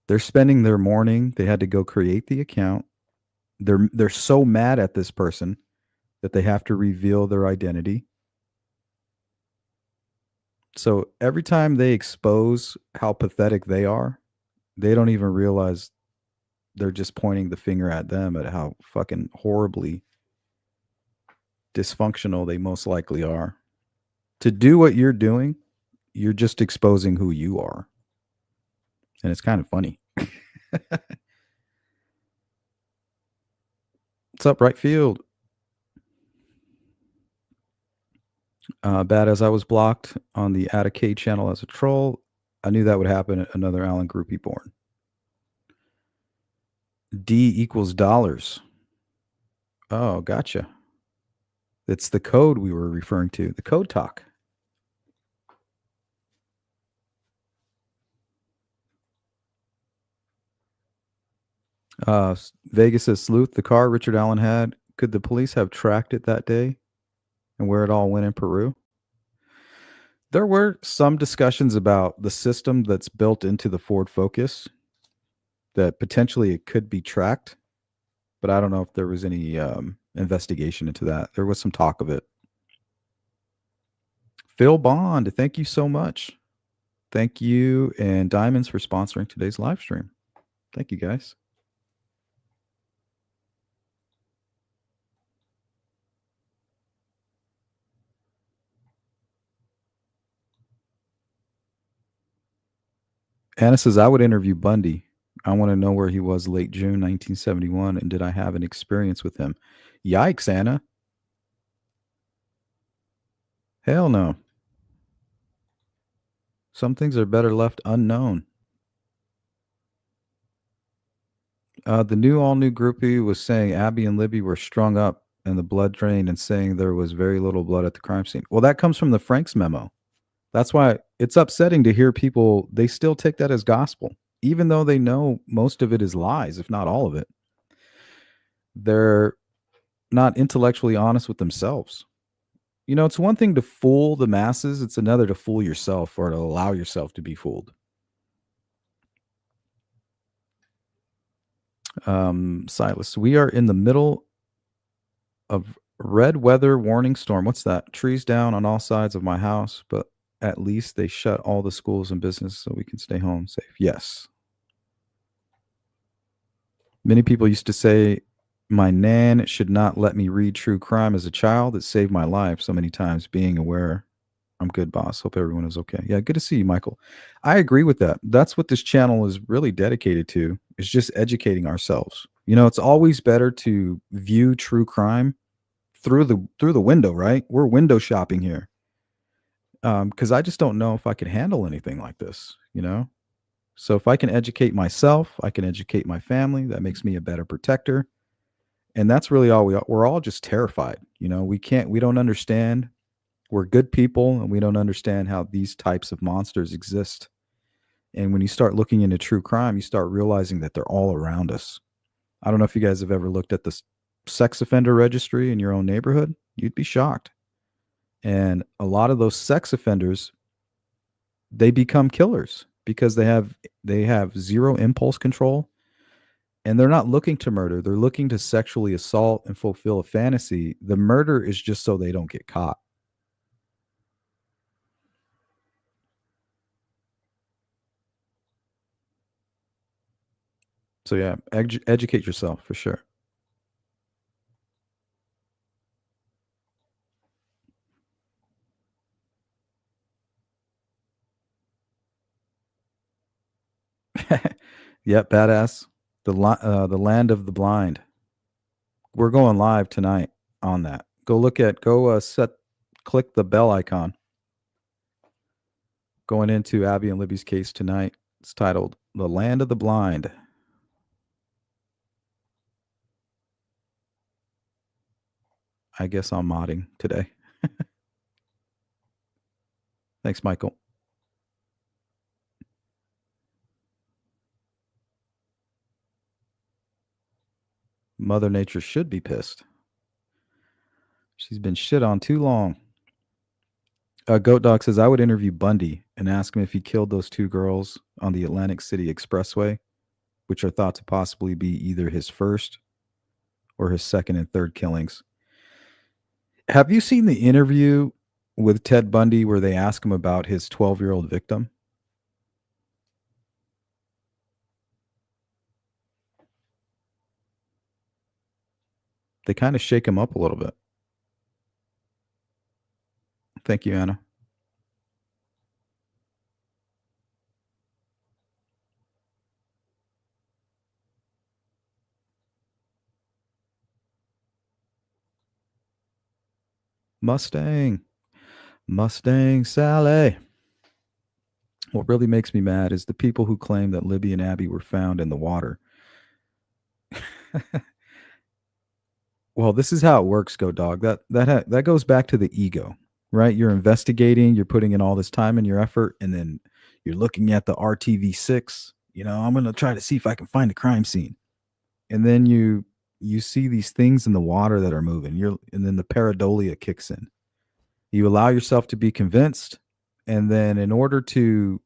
They're spending their morning. They had to go create the account. They're so mad at this person that they have to reveal their identity. So every time they expose how pathetic they are, they don't even realize they're just pointing the finger at them at how fucking horribly dysfunctional they most likely are. To do what you're doing, you're just exposing who you are. And it's kind of funny. What's up, right field? Bad as I was blocked on the Attica channel as a troll, I knew that would happen at another Allen groupie born. D equals dollars. Oh, gotcha. It's the code we were referring to, the code talk. Vegas says Sleuth, the car Richard Allen had, could the police have tracked it that day and where it all went in Peru? There were some discussions about the system that's built into the Ford Focus that potentially it could be tracked, but I don't know if there was any investigation into that. There was some talk of it. Phil Bond, thank you so much. Thank you and Diamonds for sponsoring today's live stream. Thank you, guys. Anna says, I would interview Bundy. I want to know where he was late June 1971 and did I have an experience with him? Yikes, Anna. Hell no. Some things are better left unknown. The all new groupie was saying Abby and Libby were strung up and the blood drained and saying there was very little blood at the crime scene. Well, that comes from the Franks memo. That's why it's upsetting to hear people, they still take that as gospel, even though they know most of it is lies, if not all of it. They're not intellectually honest with themselves. You know, it's one thing to fool the masses, it's another to fool yourself or to allow yourself to be fooled. Silas, we are in the middle of red weather warning storm. What's that? Trees down on all sides of my house, but at least they shut all the schools and business so we can stay home safe. Yes. Many people used to say my nan should not let me read true crime as a child. It saved my life so many times. Being aware. I'm good, boss. Hope everyone is okay. Yeah, good to see you, Michael. I agree with that. That's what this channel is really dedicated to, is just educating ourselves. You know, it's always better to view true crime through the window, right? We're window shopping here. Because I just don't know if I could handle anything like this, you know? So if I can educate myself, I can educate my family. That makes me a better protector. And that's really all we're all just terrified. You know, we don't understand. We're good people and we don't understand how these types of monsters exist. And when you start looking into true crime, you start realizing that they're all around us. I don't know if you guys have ever looked at the sex offender registry in your own neighborhood. You'd be shocked. And a lot of those sex offenders, they become killers because they have zero impulse control and they're not looking to murder. They're looking to sexually assault and fulfill a fantasy. The murder is just so they don't get caught. So yeah, educate yourself for sure. Yep, badass. The land of the blind. We're going live tonight on that. Click the bell icon. Going into Abby and Libby's case tonight. It's titled "The Land of the Blind." I guess I'm modding today. Thanks, Michael. Mother Nature should be pissed. She's been shit on too long. Goat Dog says I would interview Bundy and ask him if he killed those two girls on the Atlantic City Expressway, which are thought to possibly be either his first or his second and third killings. Have you seen the interview with Ted Bundy where they ask him about his 12-year-old victim? They kind of shake him up a little bit. Thank you, Anna. Mustang. Mustang Sally. What really makes me mad is the people who claim that Libby and Abby were found in the water. Well, this is how it works, Go Dog. That goes back to the ego, right? You're investigating, you're putting in all this time and your effort, and then you're looking at the RTV6. You know, I'm gonna try to see if I can find a crime scene, and then you see these things in the water that are moving. And then the pareidolia kicks in. You allow yourself to be convinced, and then in order to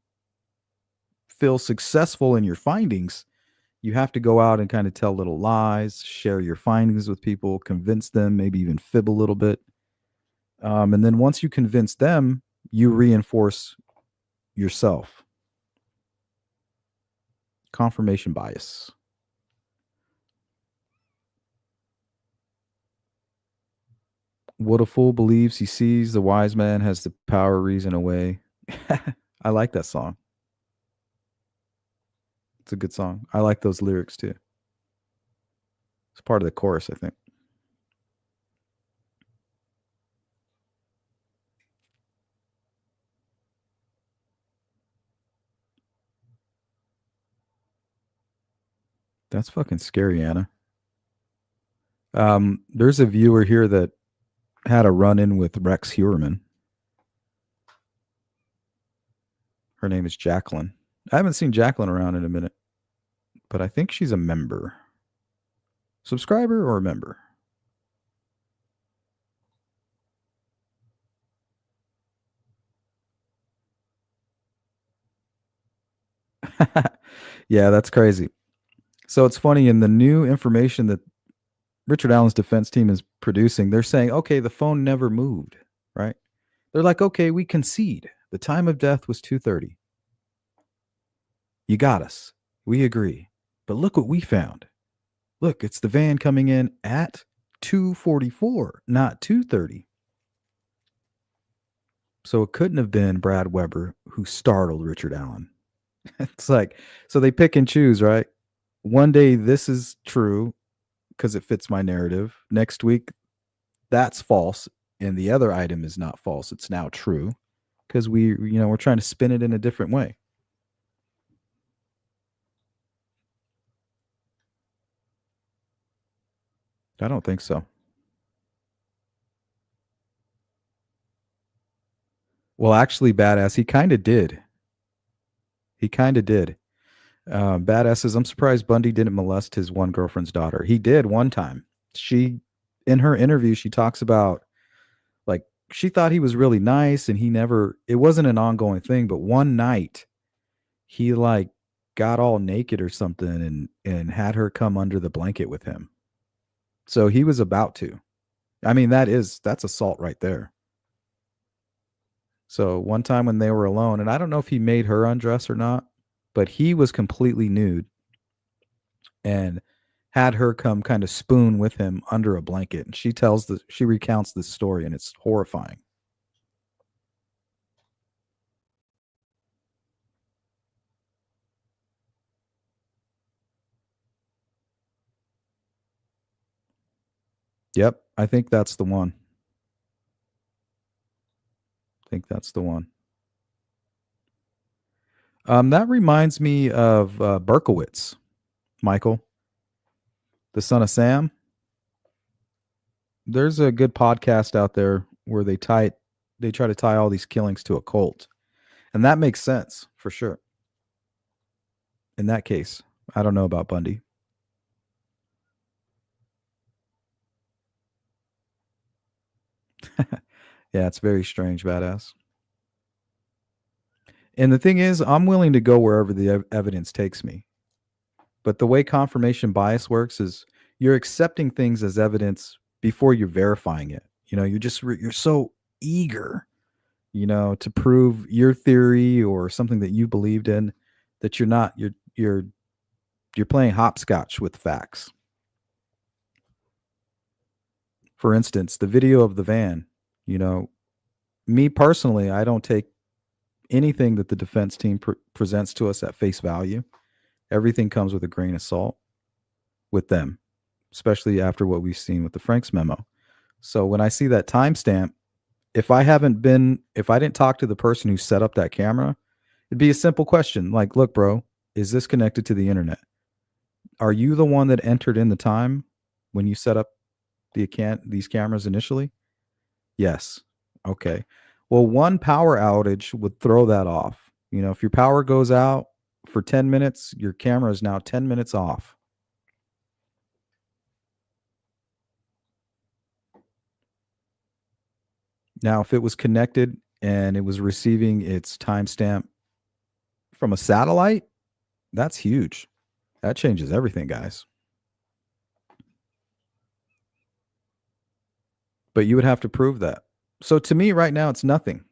feel successful in your findings, you have to go out and kind of tell little lies, share your findings with people, convince them, maybe even fib a little bit. And then once you convince them, you reinforce yourself. Confirmation bias. What a fool believes he sees, the wise man has the power reason away. I like that song. It's a good song. I like those lyrics too. It's part of the chorus, I think. That's fucking scary, Anna. There's a viewer here that had a run in with Rex Heuerman. Her name is Jacqueline. I haven't seen Jacqueline around in a minute, but I think she's a member. Subscriber or a member? Yeah, that's crazy. So it's funny in the new information that Richard Allen's defense team is producing, they're saying, okay, the phone never moved, right? They're like, okay, we concede. The time of death was 2:30. You got us. We agree. But look what we found. Look, it's the van coming in at 2:44, not 2:30. So it couldn't have been Brad Weber who startled Richard Allen. It's like, so they pick and choose, right? One day this is true because it fits my narrative. Next week, that's false. And the other item is not false. It's now true because we're trying to spin it in a different way. I don't think so. Well, actually, badass, he kind of did. He kind of did. Badass says, I'm surprised Bundy didn't molest his one girlfriend's daughter. He did one time. In her interview, she talks about like she thought he was really nice and it wasn't an ongoing thing, but one night he like got all naked or something and had her come under the blanket with him. So he was about to. I mean, that's assault right there. So one time when they were alone, and I don't know if he made her undress or not, but he was completely nude and had her come kind of spoon with him under a blanket. And she recounts this story and it's horrifying. Yep, I think that's the one. I think that's the one. That reminds me of Berkowitz, Michael, the son of Sam. There's a good podcast out there where they try to tie all these killings to a cult, and that makes sense for sure. In that case, I don't know about Bundy. Yeah, it's very strange, badass. And the thing is, I'm willing to go wherever the evidence takes me. But the way confirmation bias works is you're accepting things as evidence before you're verifying it. You're so eager, to prove your theory or something that you believed in that you're not you're playing hopscotch with facts. For instance, the video of the van, you know, me personally, I don't take anything that the defense team presents to us at face value. Everything comes with a grain of salt with them, especially after what we've seen with the Franks memo. So when I see that timestamp, if I didn't talk to the person who set up that camera, it'd be a simple question like, look, bro, is this connected to the internet? Are you the one that entered in the time when you set up these cameras initially? Yes. Okay. Well, one power outage would throw that off. If your power goes out for 10 minutes, your camera is now 10 minutes off. Now, if it was connected and it was receiving its timestamp from a satellite, that's huge. That changes everything, guys. But you would have to prove that. So to me, right now, it's nothing.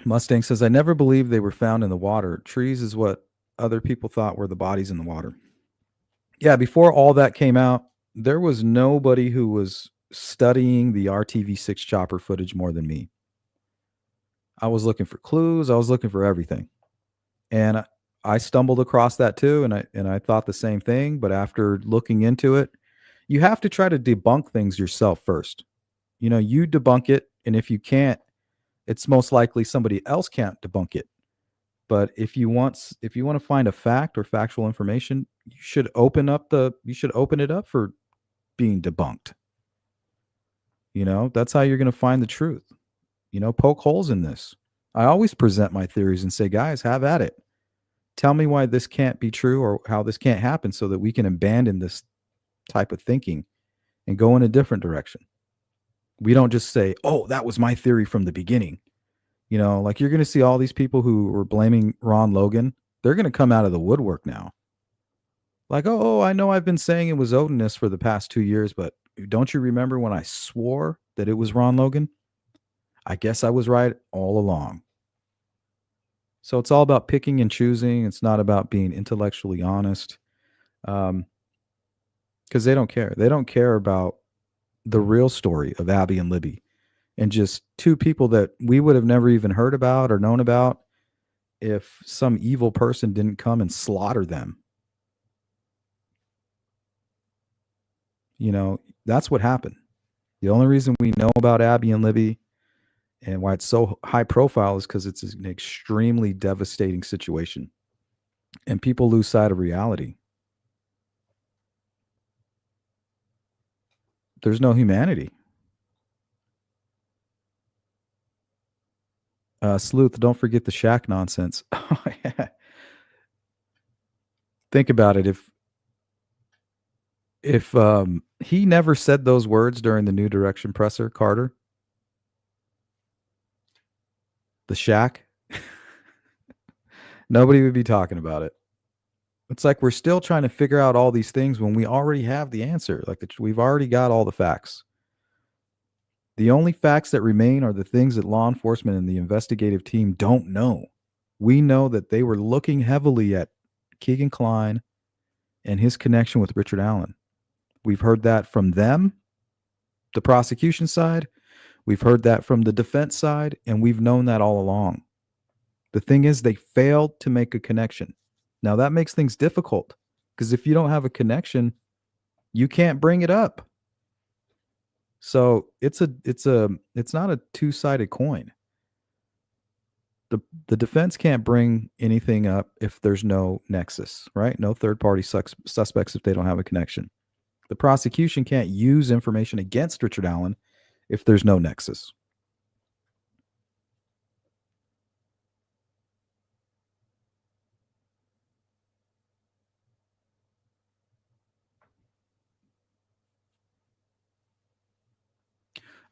Mustang says, I never believed they were found in the water. Trees is what other people thought were the bodies in the water. Yeah, before all that came out, there was nobody who was studying the RTV6 chopper footage more than me. I was looking for clues, I was looking for everything. And I stumbled across that too, and I thought the same thing, but after looking into it, you have to try to debunk things yourself first. You debunk it, and if you can't, it's most likely somebody else can't debunk it. But if you want to find a fact or factual information, you should open it up for being debunked. That's how you're going to find the truth. Poke holes in this. I always present my theories and say, guys, have at it. Tell me why this can't be true or how this can't happen so that we can abandon this type of thinking and go in a different direction. We don't just say, oh, that was my theory from the beginning. Like you're going to see all these people who were blaming Ron Logan. They're going to come out of the woodwork now. Like, oh, I know I've been saying it was Odinist for the past 2 years, but don't you remember when I swore that it was Ron Logan? I guess I was right all along. So it's all about picking and choosing. It's not about being intellectually honest, because they don't care. They don't care about the real story of Abby and Libby, and just two people that we would have never even heard about or known about if some evil person didn't come and slaughter them. That's what happened. The only reason we know about Abby and Libby and why it's so high profile is because it's an extremely devastating situation. And people lose sight of reality. There's no humanity. Sleuth, don't forget the Shaq nonsense. Oh, yeah. Think about it. If he never said those words during the New Direction presser, Carter, the Shaq, nobody would be talking about it. It's like we're still trying to figure out all these things when we already have the answer. Like we've already got all the facts. The only facts that remain are the things that law enforcement and the investigative team don't know. We know that they were looking heavily at Keegan Kline and his connection with Richard Allen. We've heard that from them, the prosecution side. We've heard that from the defense side, and we've known that all along. The thing is, they failed to make a connection. Now, that makes things difficult because if you don't have a connection, you can't bring it up. So it's not a two-sided coin. The defense can't bring anything up if there's no nexus, right? No third-party suspects if they don't have a connection. The prosecution can't use information against Richard Allen if there's no nexus.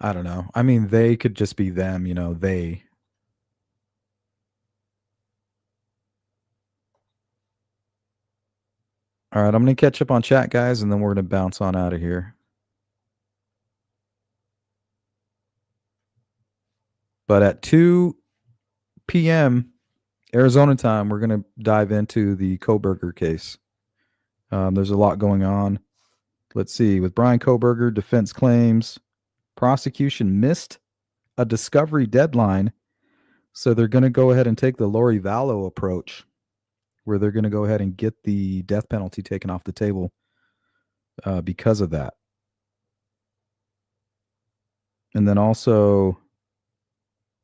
I don't know. I mean, they could just be them, they. All right, I'm going to catch up on chat, guys, and then we're going to bounce on out of here. But at 2 p.m. Arizona time, we're going to dive into the Kohberger case. There's a lot going on. Let's see. With Brian Kohberger, defense claims prosecution missed a discovery deadline, so they're going to go ahead and take the Lori Vallow approach, where they're going to go ahead and get the death penalty taken off the table because of that. And then also,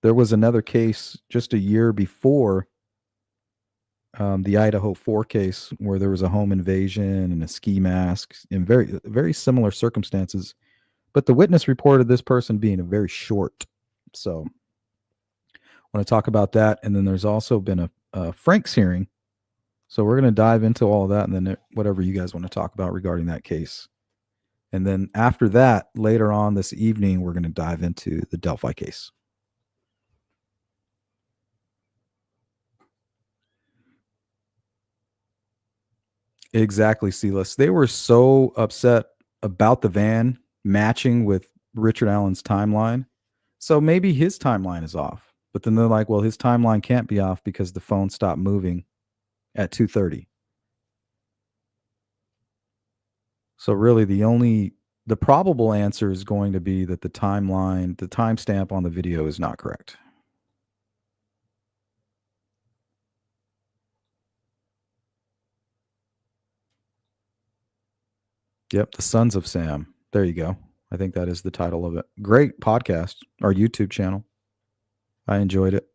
there was another case just a year before the Idaho 4 case where there was a home invasion and a ski mask in very, very similar circumstances. But the witness reported this person being very short. So I want to talk about that. And then there's also been a Frank's hearing. So we're going to dive into all of that and then whatever you guys want to talk about regarding that case. And then after that, later on this evening, we're going to dive into the Delphi case. Exactly, Silas. They were so upset about the van matching with Richard Allen's timeline. So maybe his timeline is off. But then they're like, well, his timeline can't be off because the phone stopped moving at 2:30. So really the probable answer is going to be that the timestamp on the video is not correct. Yep, The Sons of Sam. There you go. I think that is the title of it. Great podcast, our YouTube channel. I enjoyed it.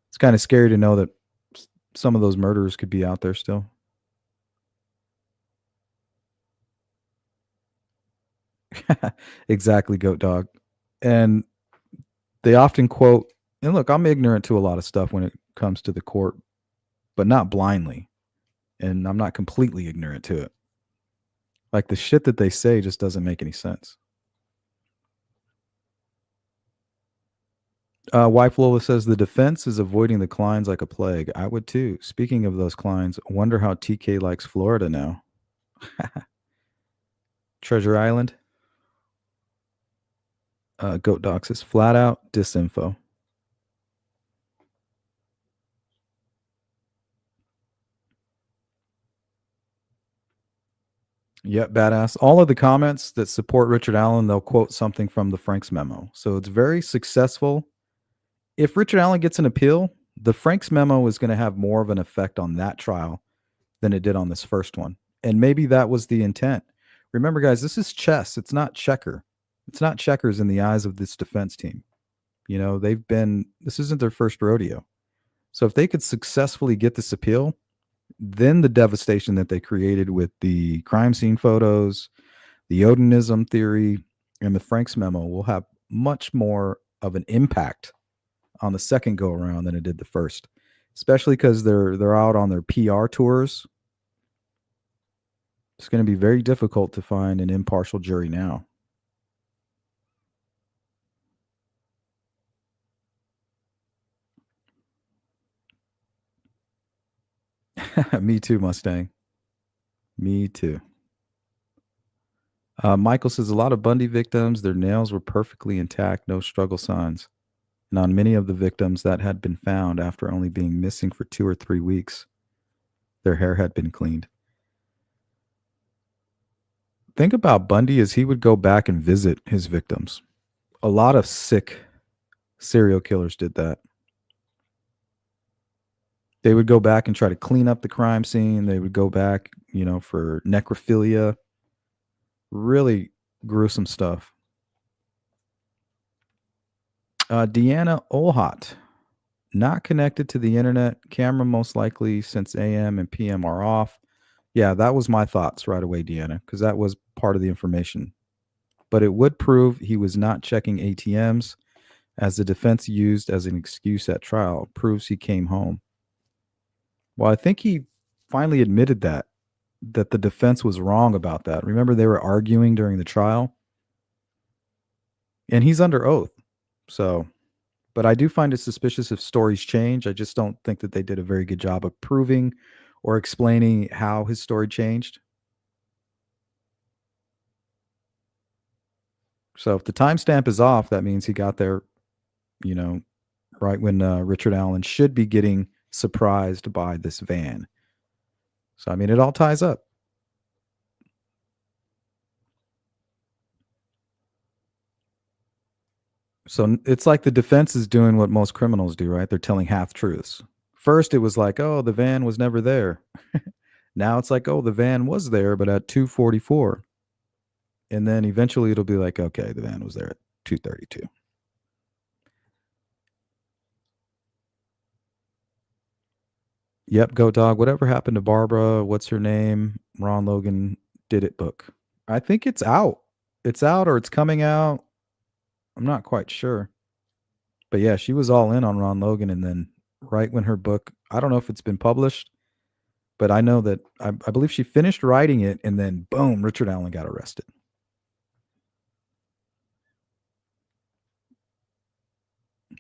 It's kind of scary to know that some of those murderers could be out there still. Exactly, Goat Dog. And they often quote, and look, I'm ignorant to a lot of stuff when it comes to the court, but not blindly. And I'm not completely ignorant to it. Like the shit that they say just doesn't make any sense. Wife Lola says the defense is avoiding the Kleins like a plague. I would too. Speaking of those Kleins, wonder how TK likes Florida now. Treasure Island. Goat Doc says flat out disinfo. Yep, badass. All of the comments that support Richard Allen, they'll quote something from the Franks memo. So it's very successful. If Richard Allen gets an appeal, the Franks memo is going to have more of an effect on that trial than it did on this first one. And maybe that was the intent. Remember, guys, this is chess. It's not checker. It's not checkers in the eyes of this defense team. You know, this isn't their first rodeo. So if they could successfully get this appeal, then the devastation that they created with the crime scene photos, the Odinism theory, and the Franks memo will have much more of an impact on the second go around than it did the first, especially because they're out on their PR tours. It's going to be very difficult to find an impartial jury now. Me too, Mustang. Me too. Michael says a lot of Bundy victims, their nails were perfectly intact, no struggle signs. And on many of the victims that had been found after only being missing for 2 or 3 weeks, their hair had been cleaned. Think about Bundy as he would go back and visit his victims. A lot of sick serial killers did that. They would go back and try to clean up the crime scene. They would go back, for necrophilia. Really gruesome stuff. Deanna Olhot, not connected to the internet. Camera most likely since AM and PM are off. Yeah, that was my thoughts right away, Deanna, because that was part of the information. But it would prove he was not checking ATMs, as the defense used as an excuse at trial. Proves he came home. Well, I think he finally admitted that the defense was wrong about that. Remember, they were arguing during the trial, and he's under oath. So, but I do find it suspicious if stories change. I just don't think that they did a very good job of proving or explaining how his story changed. So if the timestamp is off, that means he got there, right when Richard Allen should be getting surprised by this van. So, I mean, it all ties up. So it's like the defense is doing what most criminals do, right? They're telling half truths. First, it was like, oh, the van was never there. Now it's like, oh, the van was there, but at 2:44. And then eventually it'll be like, okay, the van was there at 2:32. Yep, Go Dog. Whatever happened to Barbara? What's her name? Ron Logan did it book. I think it's out. It's out or it's coming out. I'm not quite sure. But yeah, she was all in on Ron Logan. And then right when her book, I don't know if it's been published, but I know that I believe she finished writing it and then boom, Richard Allen got arrested.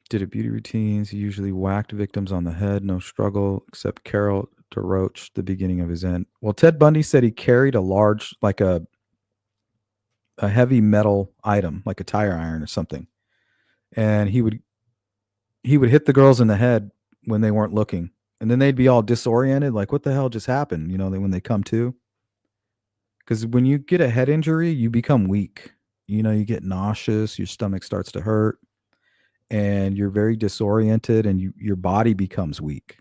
Did a beauty routines. He usually whacked victims on the head. No struggle, except Carol DeRoach, the beginning of his end. Well, Ted Bundy said he carried a large, like a heavy metal item, like a tire iron or something. And he would he would hit the girls in the head when they weren't looking, and then they'd be all disoriented, like, "What the hell just happened?" When they come to. Because when you get a head injury, you become weak. You get nauseous, your stomach starts to hurt, and you're very disoriented, and your body becomes weak.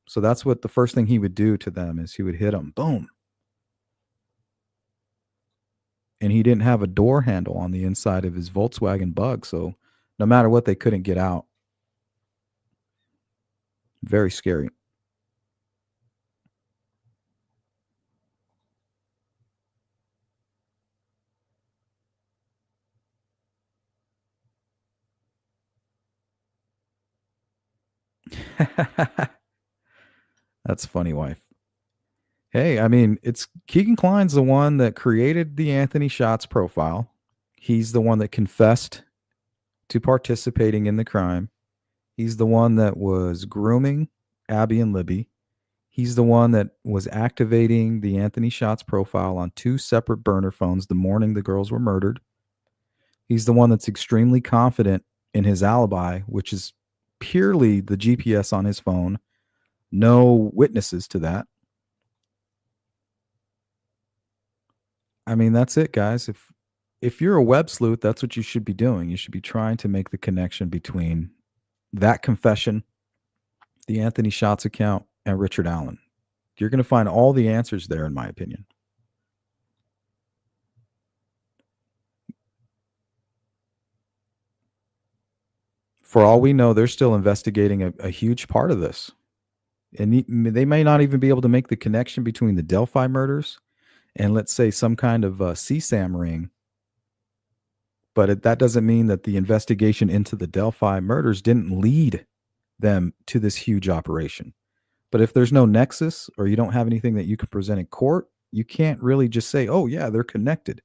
So that's what the first thing he would do to them is he would hit them, boom. And he didn't have a door handle on the inside of his Volkswagen Bug, so no matter what, they couldn't get out. Very scary. That's funny, wife. Hey, I mean, it's Keegan Kline's the one that created the Anthony Shots profile. He's the one that confessed to participating in the crime. He's the one that was grooming Abby and Libby. He's the one that was activating the Anthony Shots profile on two separate burner phones the morning the girls were murdered. He's the one that's extremely confident in his alibi, which is purely the GPS on his phone. No witnesses to that. I mean, that's it, guys. If you're a web sleuth, that's what you should be doing. You should be trying to make the connection between that confession, the Anthony Shots account, and Richard Allen. You're going to find all the answers there, in my opinion. For all we know, they're still investigating a huge part of this. And they may not even be able to make the connection between the Delphi murders and, let's say, some kind of CSAM ring. But that doesn't mean that the investigation into the Delphi murders didn't lead them to this huge operation. But if there's no nexus or you don't have anything that you can present in court, you can't really just say, oh, yeah, they're connected.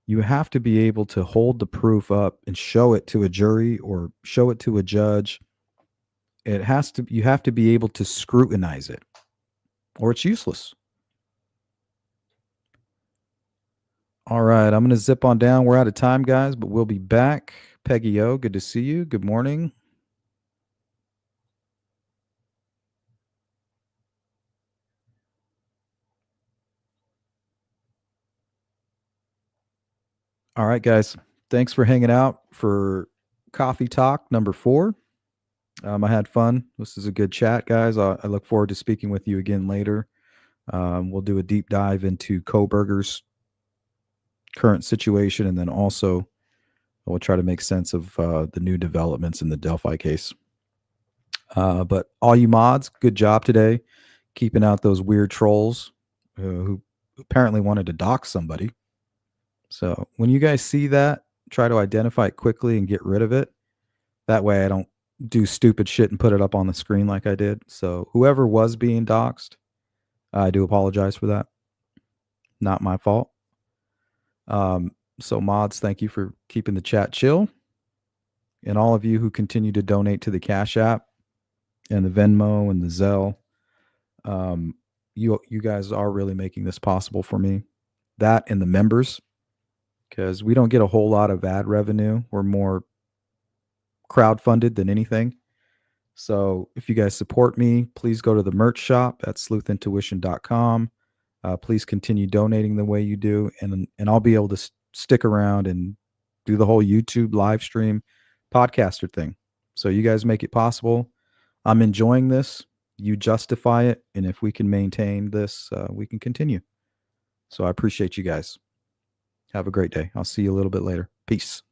You have to be able to hold the proof up and show it to a jury or show it to a judge. You have to be able to scrutinize it or it's useless. All right, I'm going to zip on down. We're out of time, guys, but we'll be back. Peggy O, good to see you. Good morning. All right, guys. Thanks for hanging out for Coffee Talk number 4. I had fun. This is a good chat, guys. I look forward to speaking with you again later. We'll do a deep dive into Koberger's current situation, and then also we'll try to make sense of the new developments in the Delphi case. But all you mods, good job today, keeping out those weird trolls who apparently wanted to dox somebody. So when you guys see that, try to identify it quickly and get rid of it. That way I don't do stupid shit and put it up on the screen like I did. So whoever was being doxxed, I do apologize for that. Not my fault. So mods, thank you for keeping the chat chill. And all of you who continue to donate to the Cash App and the Venmo and the Zelle, you guys are really making this possible for me. That and the members, because we don't get a whole lot of ad revenue. We're more crowdfunded than anything. So if you guys support me, please go to the merch shop at sleuthintuition.com. Please continue donating the way you do, and I'll be able to stick around and do the whole YouTube live stream podcaster thing. So you guys make it possible. I'm enjoying this. You justify it, and if we can maintain this, we can continue. So I appreciate you guys. Have a great day. I'll see you a little bit later. Peace.